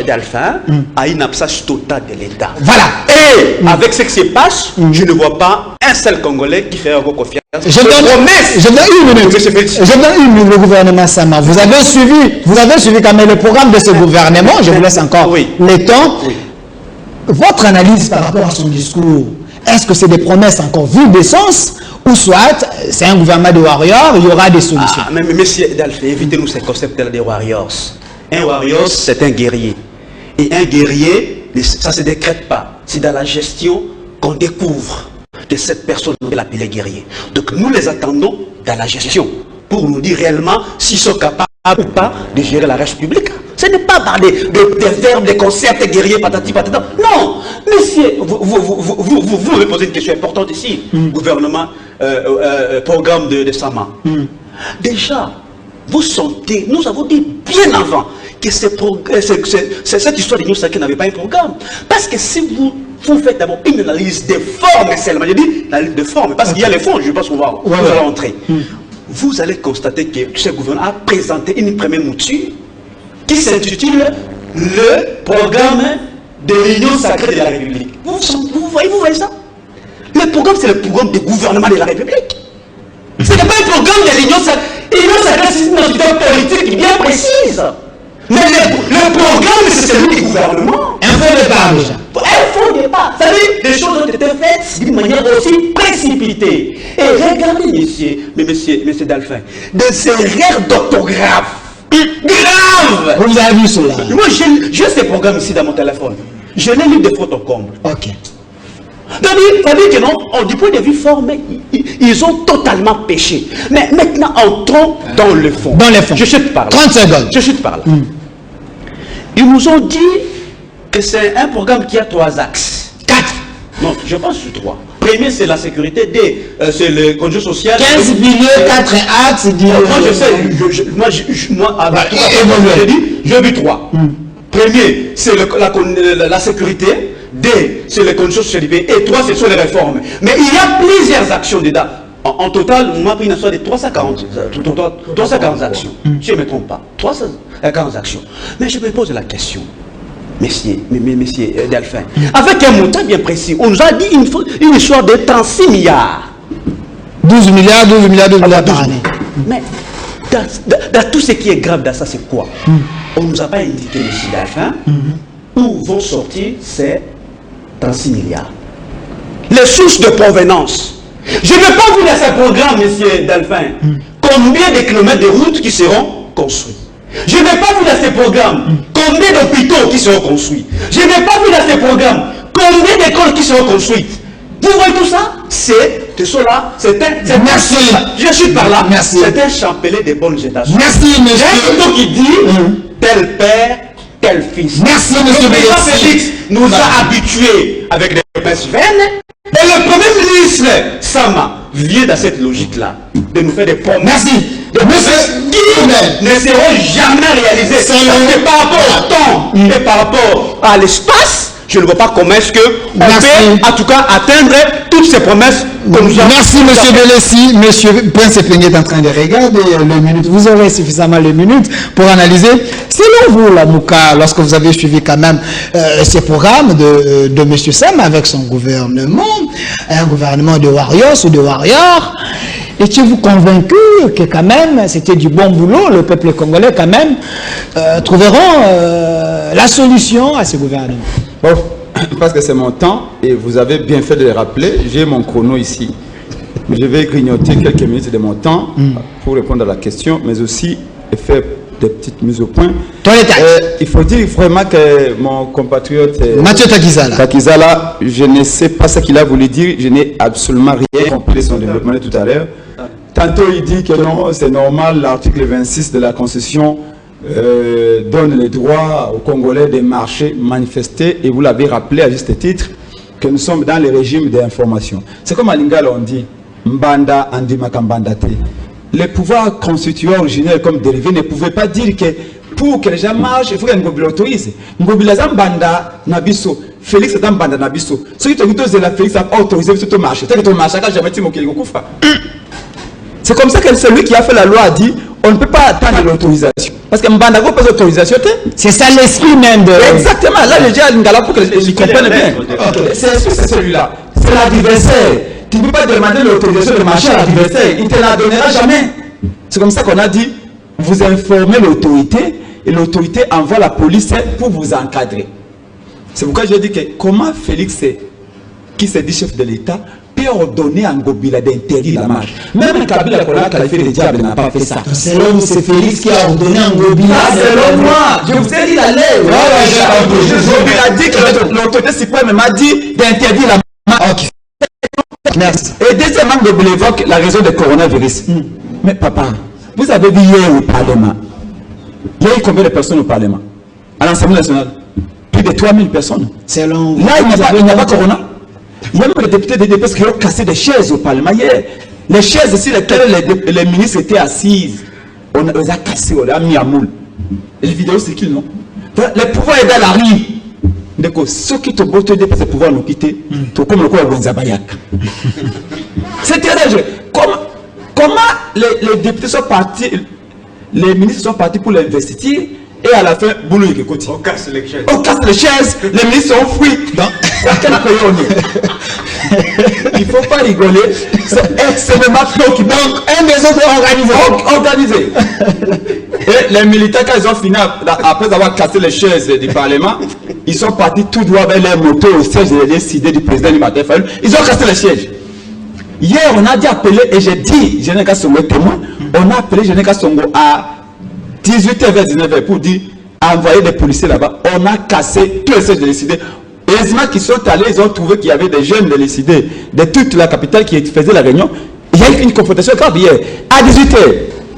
Delphin, à une absence totale de l'État. Voilà. Et avec ce qui se passe, je ne vois pas un seul Congolais qui fait encore confiance. Je donne une minute. Le gouvernement Sama. Vous avez suivi quand même le programme de ce gouvernement. Je vous laisse encore le temps. Votre analyse par rapport à son discours, est-ce que c'est des promesses encore vides d'essence? Ou soit, c'est un gouvernement de warriors, il y aura des solutions. Mais monsieur Delphin, évitez-nous ces concepts-là des warriors. Un warrior, c'est un guerrier. Et un guerrier, ça ne se décrète pas. C'est dans la gestion qu'on découvre de cette personne qu'on appelle guerrier. Donc nous les attendons dans la gestion pour nous dire réellement s'ils sont capables ou pas de gérer la République. Ce n'est pas par des verbes, des concepts guerriers, patati patata. Non, monsieur, vous me posez une question importante ici. Gouvernement, programme de Sama. Déjà, vous sentez, nous avons dit bien avant que cette histoire de New Saki n'avait pas un programme. Parce que si vous faites d'abord une analyse des formes seulement, je dis l'analyse de formes, parce qu'il y a les fonds, je pense qu'on va entrer. Vous allez constater que ce gouvernement a présenté une première mouture qui s'intitule le programme de l'Union sacrée de la République. Vous voyez ça? Le programme, c'est le programme du gouvernement de la République. Ce n'est pas un programme de l'Union sacrée. L'Union sacrée, c'est une entité politique bien précise. Mais le programme, c'est celui du gouvernement. Un faux départ déjà. Un faux départ. Vous savez, les choses ont été faites d'une manière aussi précipitée. Et regardez, monsieur Dalphin, des erreurs d'orthographe. Grave. Vous avez vu cela? Moi, j'ai ces programmes ici dans mon téléphone. Je l'ai lu de faute au comble. Ok. C'est-à-dire que non, du point de vue forme, ils ont totalement péché. Mais maintenant, entrons dans le fond. Dans le fond. Je chute par là. 30 secondes. Je chute par là. Ils nous ont dit que c'est un programme qui a 3 axes. 4. Non, je pense sur 3. Premier, c'est la sécurité. C'est le congé social. 15 millions, 4 axes. Moi, je sais. J'ai vu 3. Premier, c'est la sécurité. 2, c'est les conditions socialisées. Et 3, ce sont les réformes. Mais il y a plusieurs actions dedans. En total, moi, j'ai pris une somme de 340 actions. Je ne me trompe pas. 340 actions. Mais je me pose la question, messieurs Delphin, avec un montant bien précis, on nous a dit une histoire de 36 milliards. 12 milliards par année. Mais dans tout ce qui est grave dans ça, c'est quoi? On ne nous a pas indiqué, monsieur Delphin, où vont sortir ces 36 milliards. Les sources de provenance. Je ne vais pas vous laisser un programme, monsieur Delphin. Combien de kilomètres de routes qui seront construits? Je ne vais pas vous laisser un programme. Combien d'hôpitaux qui seront construits? Je ne vais pas vous laisser un programme. Combien d'écoles qui seront construites? Vous voyez tout ça? C'est cela. Merci. Je suis par là. Merci. C'est un chapelet de bonnes intentions. Merci, monsieur. J'ai un qui dit tel père, tel fils. Merci, monsieur Félix nous a habitués avec des promesses vaines. Et le Premier ministre, Sama, vient dans cette logique-là de nous faire des promesses. Merci. Des promesses qui ne seront jamais réalisées. Parce que par rapport au temps et par rapport à l'espace, je ne vois pas comment est-ce qu'on peut, en tout cas, atteindre toutes ces promesses que nous avons. Merci, monsieur Belessi. Monsieur Prince Epengé est en train de regarder les minutes. Vous aurez suffisamment les minutes pour analyser. Selon vous, la Mouka, lorsque vous avez suivi quand même ces programmes de monsieur Sam avec son gouvernement, un gouvernement de warriors ou de warriors, étiez-vous convaincu que quand même c'était du bon boulot, le peuple congolais quand même trouveront la solution à ce gouvernement? Bon, parce que c'est mon temps et vous avez bien fait de le rappeler, j'ai mon chrono ici. Je vais grignoter quelques minutes de mon temps pour répondre à la question, mais aussi faire des petites mises au point. Il faut dire vraiment que mon compatriote Mathieu Takizala, je ne sais pas ce qu'il a voulu dire, je n'ai absolument rien compris de son développement de tout à l'heure. Tantôt il dit que non, c'est normal, l'article 26 de la Constitution donne le droit aux Congolais de marcher, manifester, et vous l'avez rappelé à juste titre, que nous sommes dans le régime d'information. C'est comme à Lingala on dit, Mbanda Andimaka Mbandate. Les pouvoirs constituants originels comme dérivés ne pouvaient pas dire que pour que les gens marchent, il faut que Ngobi l'autorise. Ngobi la Mbanda Nabiso, Félix est Mbanda Nabiso. Ce qui te dit la Félix a autorisé de marcher. C'est que tu marches, jamais tu m'as. C'est comme ça que celui qui a fait la loi a dit on ne peut pas attendre l'autorisation. Parce que Mbanda n'a pas d'autorisation. C'est ça l'esprit même de... Exactement. Là, les gens Lingala pour qu'ils comprennent bien. C'est celui-là. C'est l'adversaire. Tu ne peux pas demander l'autorisation de marcher à l'adversaire. Il ne te la donnera jamais. C'est comme ça qu'on a dit vous informez l'autorité et l'autorité envoie la police pour vous encadrer. C'est pourquoi je dis que comment Félix, qui se dit chef de l'État, peut ordonner à Ngobila d'interdire la marche. Même Kabila qu'on a qualifié de diable n'a pas fait ça. Selon vous, c'est Félix qui a ordonné à Ngobila. Selon moi, je vous ai dit d'aller. Ngobila a dit que l'autorité suprême m'a dit d'interdire la marche. Merci. Et deuxièmement, Ngobila évoque la raison du coronavirus. Mais papa, vous avez vu hier au Parlement, il y a eu combien de personnes au Parlement? À l'Assemblée nationale? Plus de 3000 personnes. Selon là, il n'y a pas corona. Il y a même les députés des DPS qui ont cassé des chaises au Parlement hier. Les chaises sur lesquelles les ministres étaient assises, on les a cassées, on les a mis à moule. Et les vidéos, c'est qu'ils non. Le pouvoir est dans la rue. Donc, ceux qui te bottent des pouvoir nous quitter, comme le corps de Zabayak. C'est terrible. Comment les députés sont partis, les ministres sont partis pour l'investiture, et à la fin, boulot est côté. On casse les chaises. On casse les chaises, les ministres sont fuis. Dans quel pays on est? Il ne faut pas rigoler. C'est extrêmement préoccupant. Donc, un des autres organisé. Et les militaires, quand ils ont fini, après avoir cassé les chaises du Parlement, ils sont partis tout droit vers les motos au siège de l'idée du président du Martin Fayulu. Ils ont cassé les sièges. Hier, on a dit appeler, et j'ai dit, Général Kassongo est témoin, on a appelé Général Kassongo à 18h vers 19h pour dire, envoyer des policiers là-bas. On a cassé tous les sièges de l'idée. Heureusement qu'ils sont allés, ils ont trouvé qu'il y avait des jeunes de l'idée, de toute la capitale qui faisaient la réunion. Il y a eu une confrontation grave hier, à 18h.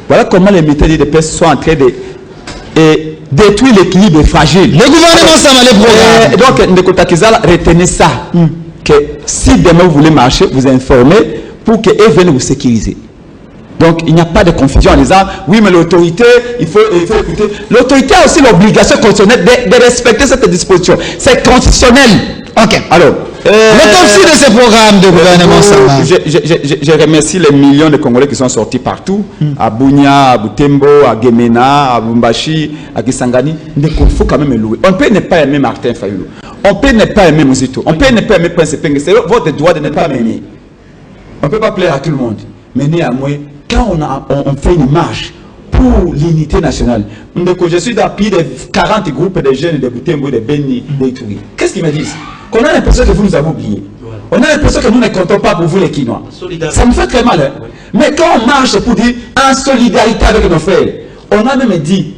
Voilà comment les militaires de l'IDPS sont en train de détruire l'équilibre fragile. Le gouvernement s'en va les programmes. Donc, Ndeko Takizala, retenez ça. Que si demain vous voulez marcher, vous informez pour qu'ils viennent vous sécuriser. Donc, il n'y a pas de confusion en disant, oui, mais l'autorité, il faut écouter. L'autorité a aussi l'obligation constitutionnelle de respecter cette disposition. C'est constitutionnel. Ok. Alors, l'autopsie de ces programmes de gouvernement Sama. Je remercie les millions de Congolais qui sont sortis partout, à Bunia, à Butembo, à Gemena, à Bumbashi, à Kisangani. Il faut quand même louer. On peut ne pas aimer Martin Fayulu. On peut ne pas aimer Mouzito. On peut ne pas aimer Prince Penge. C'est votre droit de ne pas m'aimer. On ne peut pas plaire à tout le monde. Mais néanmoins, quand on fait une marche pour l'unité nationale, je suis dans plus de 40 groupes de jeunes de Butembo, de Beni, de Ituri. Qu'est-ce qu'ils me disent? Qu'on a l'impression que vous nous avez oubliés. On a l'impression que nous ne comptons pas pour vous les Quinois. Ça me fait très mal. Hein? Mais quand on marche pour dire en solidarité avec nos frères, on a même dit,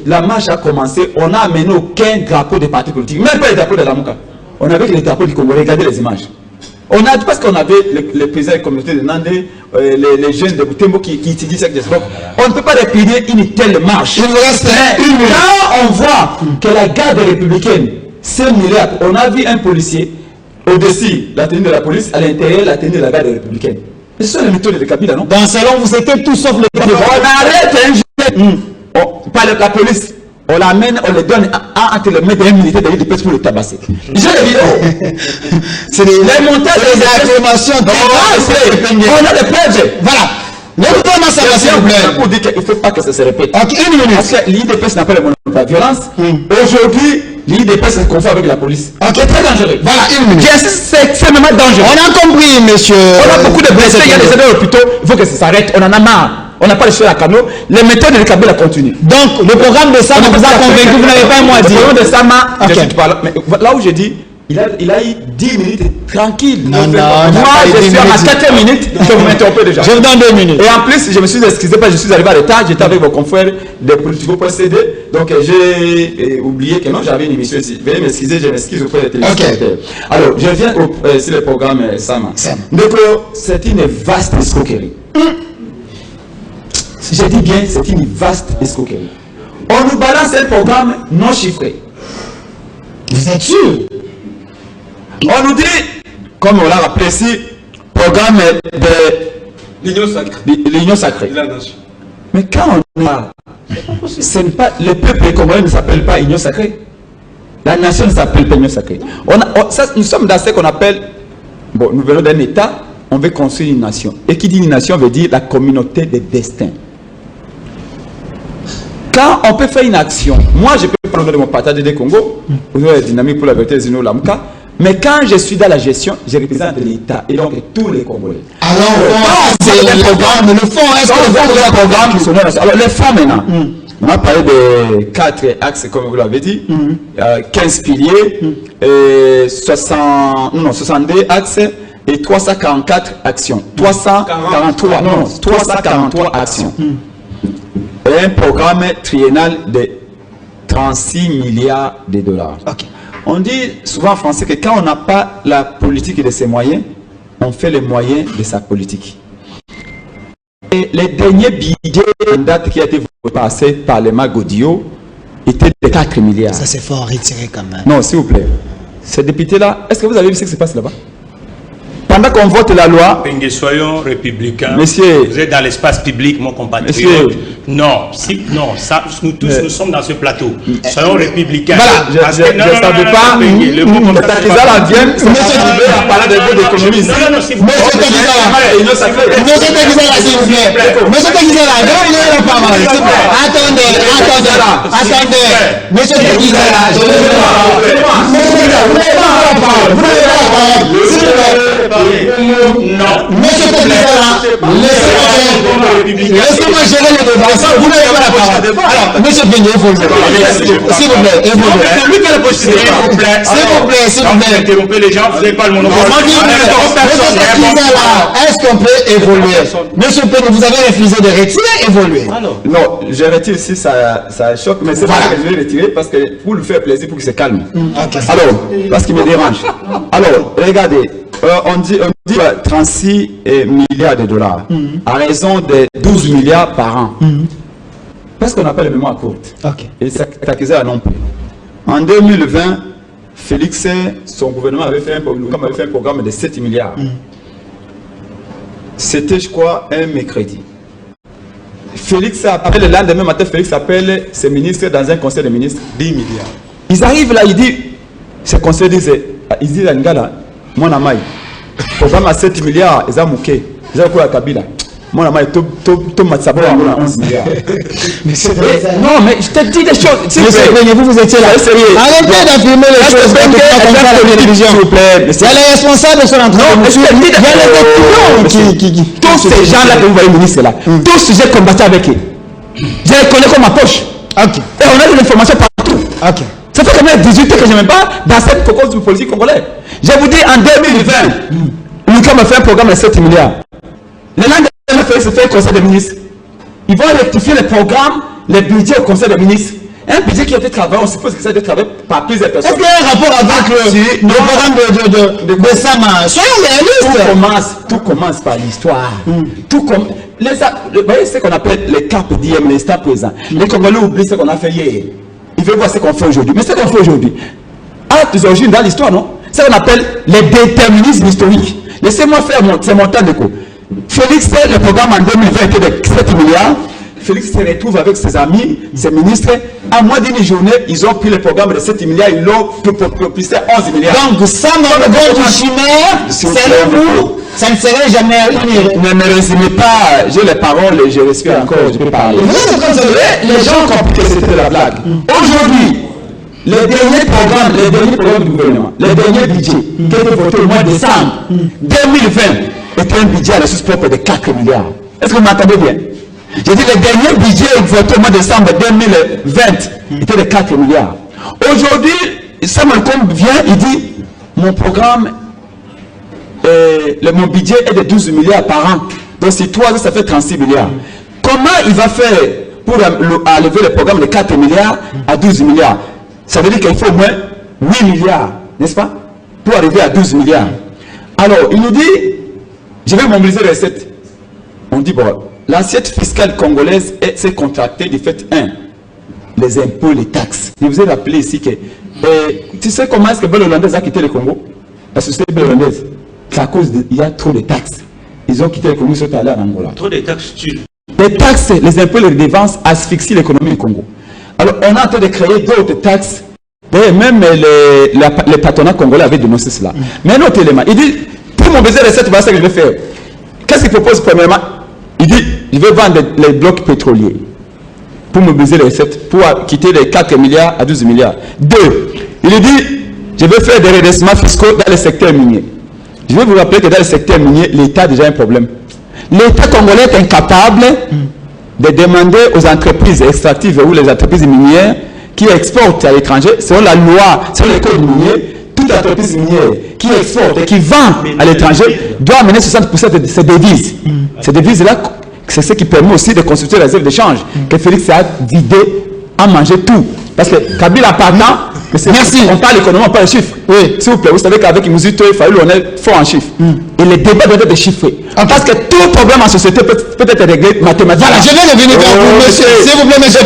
la marche a commencé, on n'a amené aucun drapeau de parti politique, même pas le drapeau de la Mouka. On avait les drapeaux du Congo, regardez les images. On a, parce qu'on avait les présidents des communautés de Nandé, les jeunes de Butembo qui utilisent cette gestion. On ne peut pas réprimer une telle marche. Quand on voit que la garde républicaine s'est mêlée, on a vu un policier au-dessus la tenue de la police, à l'intérieur la tenue de la garde républicaine. Ce sont les méthodes de Kabila, non? Dans le salon, vous étiez tous sauf le on arrête un jeune par la police. On l'amène, on le donne entre les mains d'un militaire de l'IDPS pour le tabasser. J'ai les vidéos. C'est les montages des acclamations. On a des preuves. Voilà. Le gouvernement s'en va, s'il vous plaît. Pour dire qu'il ne faut pas que ça se répète. Ok, une minute. Parce que l'IDPS n'a pas le monopole de la violence. Aujourd'hui, l'IDPS se confond avec la police. Ok, c'est très dangereux. Voilà, une minute. C'est extrêmement dangereux. On a compris, monsieur. On a beaucoup de blessés. Il y a des aides à l'hôpital. Il faut que ça s'arrête. On en a marre. On n'a pas le choix à Kano. Les méthodes de Kabila continuent. Donc, le programme de Sama vous a convaincu, vous n'avez pas un mot à dire. Le programme de Sama, je suis pas là. Mais là où j'ai dit, il a eu 10 minutes tranquille. Non, moi, je suis à ma 4e minute, je vous m'interrompez déjà. Je vous donne 2 minutes. Et en plus, je me suis excusé parce que je suis arrivé à l'état, j'étais avec vos confrères des politiques procédés. Donc, j'ai oublié que non, j'avais une émission ici. Veuillez m'excuser, je m'excuse auprès des téléspectateurs. Alors, je viens sur le programme Sama. Donc, c'est une vaste escroquerie. Je dis bien, c'est une vaste escroquerie. On nous balance un programme non chiffré. Vous êtes sûr? On nous dit, comme on l'a rappelé ici, programme de l'Union sacrée. Mais quand on a, ce n'est pas, le peuple congolais ne s'appelle pas Union sacrée. La nation ne s'appelle pas Union sacrée. Nous sommes dans ce qu'on appelle, bon, nous venons d'un État, on veut construire une nation. Et qui dit une nation veut dire la communauté des destins. Quand on peut faire une action, moi je peux prendre de mon partage des Congo, vous avez la dynamique pour la vérité des Zino Lamka, mais quand je suis dans la gestion, je représente l'État et donc tous les Congolais. Alors, c'est le programme, le fond, est-ce que le programme qui sont alors les fonds maintenant, on a parlé de 4 axes comme vous l'avez dit, 15 piliers, 62 axes et 344 actions. 343 actions. Et un programme triennal de 36 milliards de dollars. Okay. On dit souvent en français que quand on n'a pas la politique de ses moyens, on fait les moyens de sa politique. Et les derniers billets en date qui a été passé par le Magodio étaient de 4 milliards. Ça c'est fort retiré quand même. Non, s'il vous plaît. Ces députés-là, est-ce que vous avez vu ce qui se passe là-bas? pendant qu'on vote la loi... Soyons républicains. Monsieur... Vous êtes dans l'espace public, mon compatriote. Monsieur... Non, ça, nous tous, nous sommes dans ce plateau. Soyons républicains. Voilà, je ne savais pas... Le mot comme ça... Ils viennent, à parler des mots d'économie. Non, s'il vous plaît. Monsieur Tekizala, s'il vous plaît. Monsieur Tekizala, donnez-moi la parole. Attendez. Monsieur Tekizala, je vais vous la parole. Vous n'avez pas la parole. S'il vous plaît. Non. Monsieur Tekizala, laissez-moi gérer le débat. Vous n'avez pas la parole. Alors, monsieur Benye, il faut le faire. S'il vous plaît, il faut le faire. C'est lui qui a la possibilité. S'il vous plaît. Interrompez les gens, vous n'avez pas le monopole. Est-ce qu'on peut évoluer? Monsieur Penny, vous avez refusé de retirer, évoluer. Non, je retire si ça choque, mais c'est pas que je vais retirer parce que pour lui faire plaisir, pour qu'il se calme. Alors, parce qu'il me dérange. Alors, regardez, on dit 36 milliards de dollars à raison de 12 milliards par an. Parce qu'on appelle le mémoire courte. Et ça a non plus. En 2020, Félix, son gouvernement avait fait un programme de 7 milliards. C'était, je crois, un mercredi. Félix appelle le lendemain matin, Félix appelle ses ministres dans un conseil de ministres. 10 milliards. Ils arrivent là, il dit, ces conseils disent à Ngala, mon amai, programme à 7 milliards, ils ont mouké, ils ont quoi à Kabila. Mon amai, tout matsabo à 11 milliards. Non, mais je te dis des choses. Monsieur Benye, vous étiez là. Arrêtez d'affirmer les choses comme ça à la télévision. S'il vous plaît. Il y a les responsables sont en train de suivre. Il y a les documents qui... Tous ces gens-là que vous voyez, ministre là, tous j'ai combattu avec eux. Je les connais comme ma poche. Et on a de l'information partout. Ça fait quand même 18 ans que je ne m'aime pas dans cette cause politique congolaise. Je vous dis, en 2020, nous avons fait un programme de 7 milliards. Le lendemain, se fait un conseil des ministres. Ils vont rectifier le programme, le budget au conseil des ministres. Un budget qui a été travaillé, on suppose que ça a été travaillé par plusieurs personnes. Est-ce qu'il y a un rapport avec le programme de Sama? Soyons réalistes. Tout commence par l'histoire. Vous voyez ce qu'on appelle les carpes diem, les stars présents. Les Congolais oublient ce qu'on a fait hier. Ils veulent voir ce qu'on fait aujourd'hui. Mais ce qu'on fait aujourd'hui, à des origines dans l'histoire, non? C'est ce qu'on appelle les déterminismes historiques. Laissez-moi faire mon temps de cours. Félix, le programme en 2020 était de 7 milliards. Félix se retrouve avec ses amis, ses ministres. À moins d'une journée, ils ont pris le programme de 7 milliards, ils l'ont propulsé à 11 milliards. Donc, ça, dans le bon du chimère, c'est le bout, ça ne serait jamais une... Ne me résumez pas, j'ai les paroles, je respire encore, je peux parler. Les gens ont compris que c'était la blague. Aujourd'hui, les derniers programmes du gouvernement, les derniers budgets qui ont été votés au mois de décembre 2020 était un budget à la source propre de 4 milliards. Est-ce que vous m'entendez bien? J'ai dit le dernier budget voté au mois de décembre 2020 était de 4 milliards. Aujourd'hui, Samuel Combe vient, il dit mon programme, mon budget est de 12 milliards par an. Donc si 3 ans, ça fait 36 milliards. Comment il va faire pour enlever le programme de 4 milliards à 12 milliards? Ça veut dire qu'il faut au moins 8 milliards, n'est-ce pas? Pour arriver à 12 milliards. Alors, il nous dit, je vais mobiliser les recettes. On dit, bon, l'assiette fiscale congolaise s'est contractée du fait 1, les impôts, les taxes. Je vous ai rappelé ici que, tu sais comment est-ce que Belle Hollandaise a quitté le Congo? La société Belle Hollandaise, c'est à cause il y a trop de taxes. Ils ont quitté le Congo, ils sont allés en Angola. Trop de taxes, les taxes, les impôts, les redevances asphyxient l'économie du Congo. Alors, on est en train de créer d'autres taxes. Même les patronats congolais avaient dénoncé cela. Mais un autre élément, il dit, pour mobiliser les recettes, voilà ce que je vais faire. Qu'est-ce qu'il propose premièrement? Il dit, je vais vendre les blocs pétroliers pour mobiliser les recettes, pour quitter les 4 milliards à 12 milliards. 2, il dit, je vais faire des redressements fiscaux dans le secteur minier. Je vais vous rappeler que dans le secteur minier, l'État a déjà un problème. L'État congolais est incapable de demander aux entreprises extractives ou les entreprises minières qui exportent à l'étranger, selon la loi, selon les codes miniers, toute entreprise minière qui exporte et qui vend à l'étranger doit amener 60% de ses devises. Ces devises-là, c'est ce qui permet aussi de constituer la réserve d'échange que Félix a vidé, a mangé tout. Parce que Kabila partant, merci, on parle économie, on parle chiffres. Oui, s'il vous plaît, vous savez qu'avec Mouzuto, il fallait qu'on est fort en chiffres. Et les débats doivent être chiffrés. Parce que tout problème en société peut être réglé mathématiquement. Voilà, je vais revenir vers vous, monsieur. S'il vous plaît, monsieur.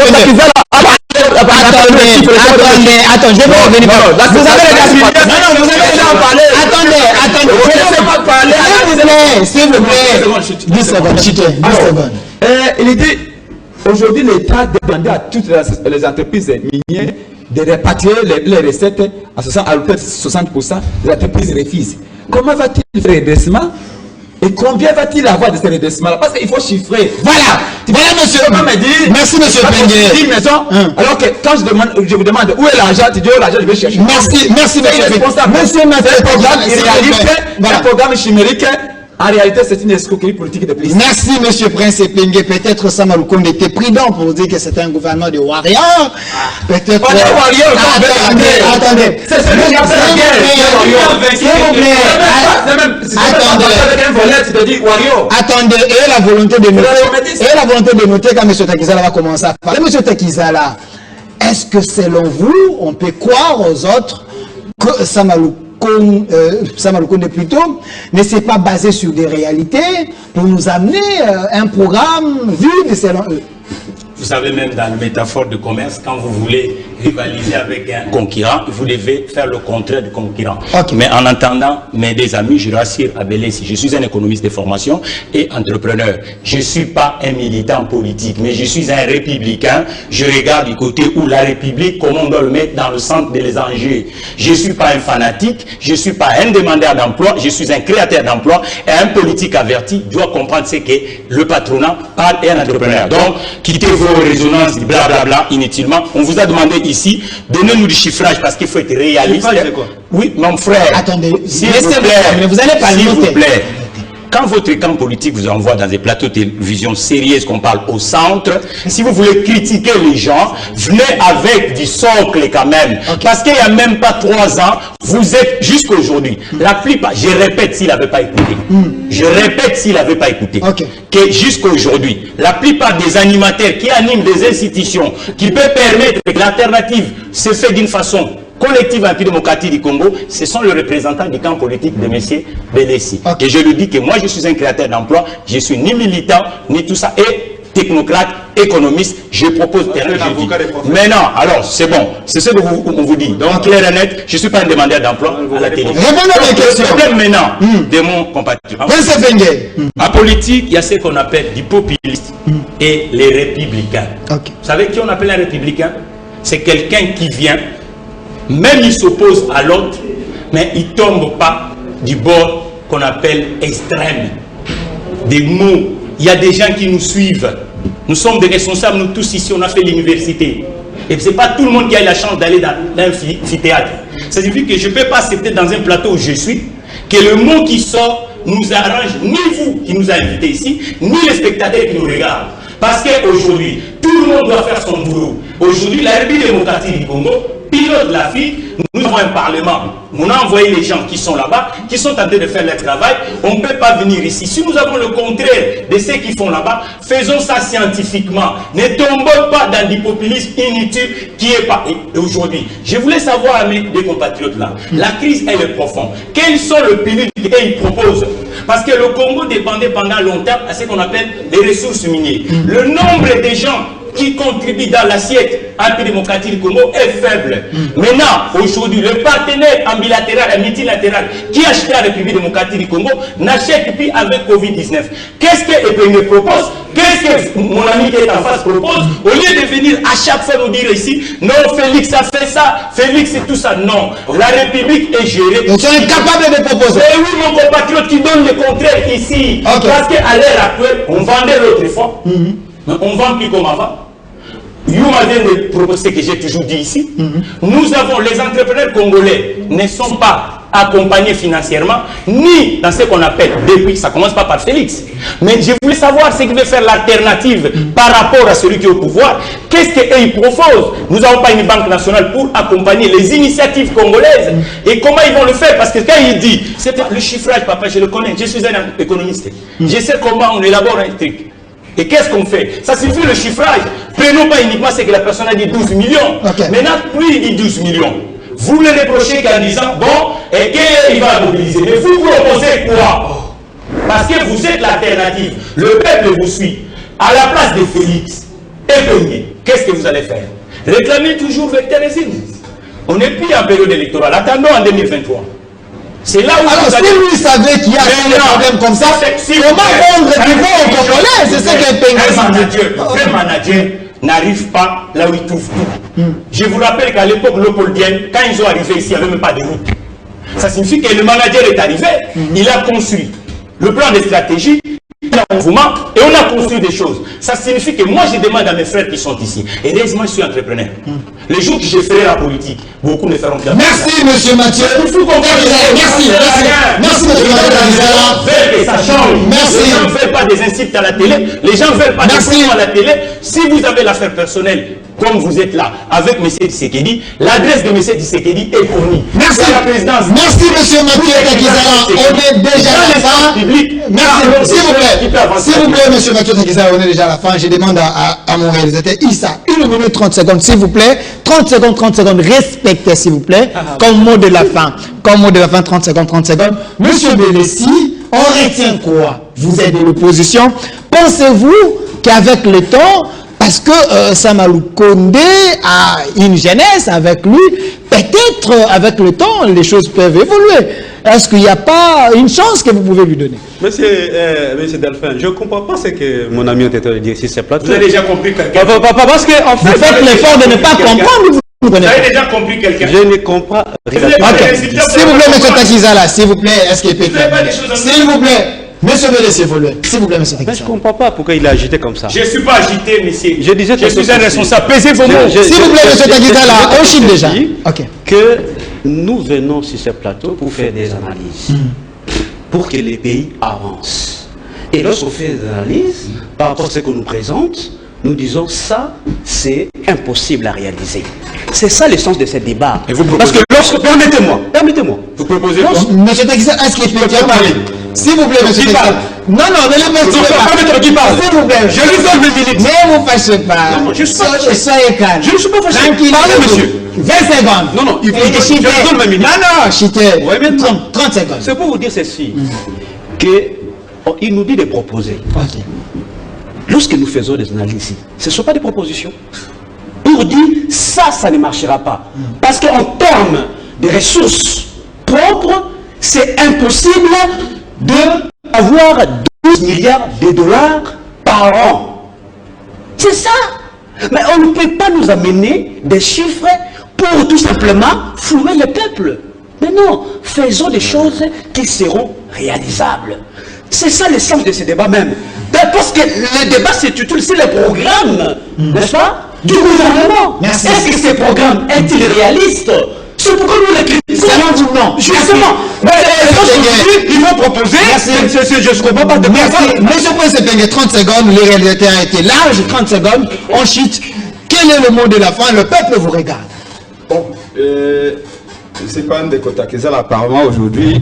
Attends, je vais revenir vers vous. Vous avez déjà parlé. Attendez. s'il vous plaît. 10 secondes, Chité, 10 secondes. Il dit, aujourd'hui, l'État demandait à toutes les entreprises minières de répatrier les recettes à 60%, les entreprises refusent. Comment va-t-il faire le redressement? Et combien va-t-il avoir de ces redressements-là? Parce qu'il faut chiffrer. Voilà, monsieur. Merci, monsieur Pengue. Alors que quand je vous demande où est l'argent, tu dis où l'argent, je vais chercher. Merci, monsieur Pengue. Un programme chimérique. En réalité, c'est une escroquerie politique de plus. Merci, monsieur Prince Pengue. Peut-être Sama Lukonde était prudent pour dire que c'était un gouvernement de warriors. Peut-être. Pas de warriors, attendez. C'est celui qui a fait la guerre. S'il vous plaît. Attendez, et la volonté de noter quand monsieur Takizala va commencer à parler. Monsieur Takizala, est-ce que selon vous, on peut croire aux autres que Sama Lukonde plutôt ne s'est pas basé sur des réalités pour nous amener un programme vu de selon eux? Vous savez, même dans la métaphore de commerce, quand vous voulez rivaliser avec un concurrent, vous devez faire le contraire du concurrent. Okay. Mais en entendant mes amis, je rassure Abelé, si je suis un économiste de formation et entrepreneur, je ne suis pas un militant politique, mais je suis un républicain. Je regarde du côté où la République, comment on doit le mettre dans le centre des enjeux. Je ne suis pas un fanatique, je ne suis pas un demandeur d'emploi, je suis un créateur d'emploi et un politique averti doit comprendre ce que le patronat parle et un entrepreneur. Donc, quittez vos résonances, blablabla, inutilement. On vous a demandé ici, donnez-nous du chiffrage parce qu'il faut être réaliste. Oui, mon frère. Attendez, s'il vous plaît, mais vous n'allez pas le noter. S'il vous plaît. Quand votre camp politique vous envoie dans des plateaux de télévision sérieux qu'on parle au centre, si vous voulez critiquer les gens, venez avec du socle quand même. Okay. Parce qu'il n'y a même pas 3 ans, vous êtes jusqu'à aujourd'hui. La plupart, je répète s'il n'avait pas écouté. Je répète s'il n'avait pas écouté. Que jusqu'à aujourd'hui, la plupart des animateurs qui animent des institutions, qui peuvent permettre que l'alternative se fait d'une façon collective à République démocratique du Congo, ce sont les représentants du camp politique de M. Belessi. Et je le dis que moi je suis un créateur d'emploi, je suis ni militant, ni tout ça, et technocrate, économiste, je propose terrain, je dis. Maintenant, alors c'est bon, c'est ce que on vous dit. Donc clair et net, je ne suis pas un demandeur d'emploi à la télé. Le problème maintenant de mon compatriote. En politique, il y a ce qu'on appelle du populisme et les républicains. Vous savez qui on appelle un républicain? C'est quelqu'un qui vient, même il s'oppose à l'autre, mais il ne tombe pas du bord qu'on appelle extrême. Des mots, il y a des gens qui nous suivent. Nous sommes des responsables, nous tous ici, on a fait l'université. Et ce n'est pas tout le monde qui a eu la chance d'aller dans l'amphithéâtre. Ça signifie que je ne peux pas accepter dans un plateau où je suis, que le mot qui sort nous arrange, ni vous qui nous avez invités ici, ni les spectateurs qui nous regardent. Parce qu'aujourd'hui, tout le monde doit faire son boulot. Aujourd'hui, la République démocratique du Congo pilote l'Afrique. Nous avons un parlement. On a envoyé les gens qui sont là-bas, qui sont en train de faire leur travail. On ne peut pas venir ici. Si nous avons le contraire de ceux qui font là-bas, faisons ça scientifiquement. Ne tombons pas dans du populisme inutile qui est pas. Et aujourd'hui, je voulais savoir à mes deux compatriotes là, la crise elle est profonde. Quels sont les pilules qu'ils proposent? Parce que le Congo dépendait pendant longtemps à ce qu'on appelle les ressources minières. Le nombre de gens qui contribue dans l'assiette anti-démocratique du Congo est faible. Maintenant, aujourd'hui, le partenaire en bilatéral et multilatéral qui achète la République démocratique du Congo n'achète plus avec Covid-19. Qu'est-ce que Epenge propose? Qu'est-ce que mon ami qui est en face propose? Au lieu de venir à chaque fois nous dire ici, non, Félix a fait ça, Félix c'est tout ça. Non, la République est gérée. Ils sont incapables de proposer. Et oui, mon compatriote qui donne le contraire ici. Parce qu'à l'heure actuelle, on vendait l'autre fois, mais on ne vend plus comme avant. Youma vient de proposer que j'ai toujours dit ici. Nous avons, les entrepreneurs congolais ne sont pas accompagnés financièrement, ni dans ce qu'on appelle, depuis, ça commence pas par Félix. Mais je voulais savoir ce qui veut faire l'alternative par rapport à celui qui est au pouvoir. Qu'est-ce qu'ils proposent? Nous n'avons pas une banque nationale pour accompagner les initiatives congolaises. Et comment ils vont le faire? Parce que quand il dit, c'est le chiffrage, papa, je le connais, je suis un économiste. Je sais comment on élabore un truc. Et qu'est-ce qu'on fait? Ça suffit le chiffrage. Prenons pas uniquement ce que la personne a dit 12 millions. Maintenant, plus il dit 12 millions. Vous le reprochez qu'en disant, bon, et qu'il va mobiliser. Mais vous proposez quoi? Parce que vous êtes l'alternative. Le peuple vous suit. À la place de Félix et qu'est-ce que vous allez faire? Réclamer toujours vectorisme. On n'est plus en période électorale. Attendons en 2023. C'est là où alors, si lui savait qu'il y a des problèmes comme ça, comment rendre du bon au Congolais? C'est ça qu'un vrai manager n'arrive pas là où il trouve tout. Je vous rappelle qu'à l'époque léopoldienne, quand ils ont arrivé ici, il n'y avait même pas de route. Ça signifie que le manager est arrivé, il a construit le plan de stratégie, il a un mouvement et on a construit des choses. Ça signifie que moi je demande à mes frères qui sont ici, et heureusement je suis entrepreneur. Les jours que je ferai la politique, beaucoup ne feront plus la politique. Merci monsieur Mathieu. Merci monsieur Mathieu. Que ça change. Merci. Les gens ne veulent pas des insultes à la télé, les gens ne veulent pas des insultes à la télé. Si vous avez l'affaire personnelle, comme vous êtes là, avec M. Tshisekedi, l'adresse de M. Tshisekedi est fournie. Merci. La présidence. Merci, monsieur Mathieu Takizala. On est déjà à la fin. Merci. S'il vous plaît, monsieur Mathieu Takizala, on est déjà à la fin. Je demande à mon réalisateur, Issa, 1 minute 30 secondes, s'il vous plaît. 30 secondes, respectez, s'il vous plaît. Comme mot de la fin. Comme mot de la fin, 30 secondes. Monsieur Belessi, on retient quoi? Vous êtes de l'opposition. Pensez-vous qu'avec le temps, parce que Samalou Condé a une jeunesse avec lui, peut-être avec le temps, les choses peuvent évoluer. Est-ce qu'il n'y a pas une chance que vous pouvez lui donner? Monsieur Delphin, je ne comprends pas ce que mon ami a dit ici, c'est plateau. Vous avez déjà compris quelqu'un? Parce que, en fait, Vous faites l'effort de ne pas comprendre. Vous avez déjà compris quelqu'un? Je ne comprends rien. Ok. S'il vous plaît, monsieur Takizala, s'il vous plaît, est-ce qu'il peut s'il vous plaît, monsieur Belessi, s'il vous plaît, monsieur Takizala. Mais je ne comprends pas pourquoi il a agité comme ça. Je ne suis pas agité, monsieur. Je disais je suis un responsable. Pesez vos mots. S'il vous plaît, monsieur Takizala, on chine déjà. Ok. Que nous venons sur ce plateau pour faire des analyses, pour que les pays avancent. Et lorsqu'on fait des analyses, par rapport à ce qu'on nous présente, nous disons ça, c'est impossible à réaliser. C'est ça le sens de ce débat. Et vous parce que lorsque... Permettez-moi. Vous proposez quoi? Monsieur Takizala, est-ce qu'il peut parler? S'il vous plaît, monsieur Takizala. Non, mais le monsieur qui parle. S'il vous plaît. Je lui donne 2 minutes. Ne vous fâchez pas. Non, je suis pas fâché. Soyez calme. Je ne suis pas fâché. Tranquille. Parlez, monsieur. 20 secondes. Non, il faut Et que je donne ma minute. Non, chité. Ouais, mais 30 secondes. C'est pour vous dire ceci, qu'il nous dit de proposer. Ok. Lorsque nous faisons des analyses ici, ce ne sont pas des propositions. Pour dire, ça ne marchera pas. Parce qu'en termes de ressources propres, c'est impossible d'avoir 12 milliards de dollars par an. C'est ça. Mais on ne peut pas nous amener des chiffres pour tout simplement flouer le peuple. Mais non, faisons des choses qui seront réalisables. C'est ça le sens de ce débat même. Parce que le débat, c'est le programme, n'est-ce pas, du gouvernement. Est-ce que ce programme est-il réaliste? C'est pourquoi nous les critiquons. Non, justement. Mais ils vont proposer. Je ne comprends pas de quoi. Monsieur Prince 30 secondes, le réalisateur a été large, 30 secondes, on chute. Quel est le mot de la fin? Le peuple vous regarde. Bon, c'est quand même des Takizala apparemment aujourd'hui.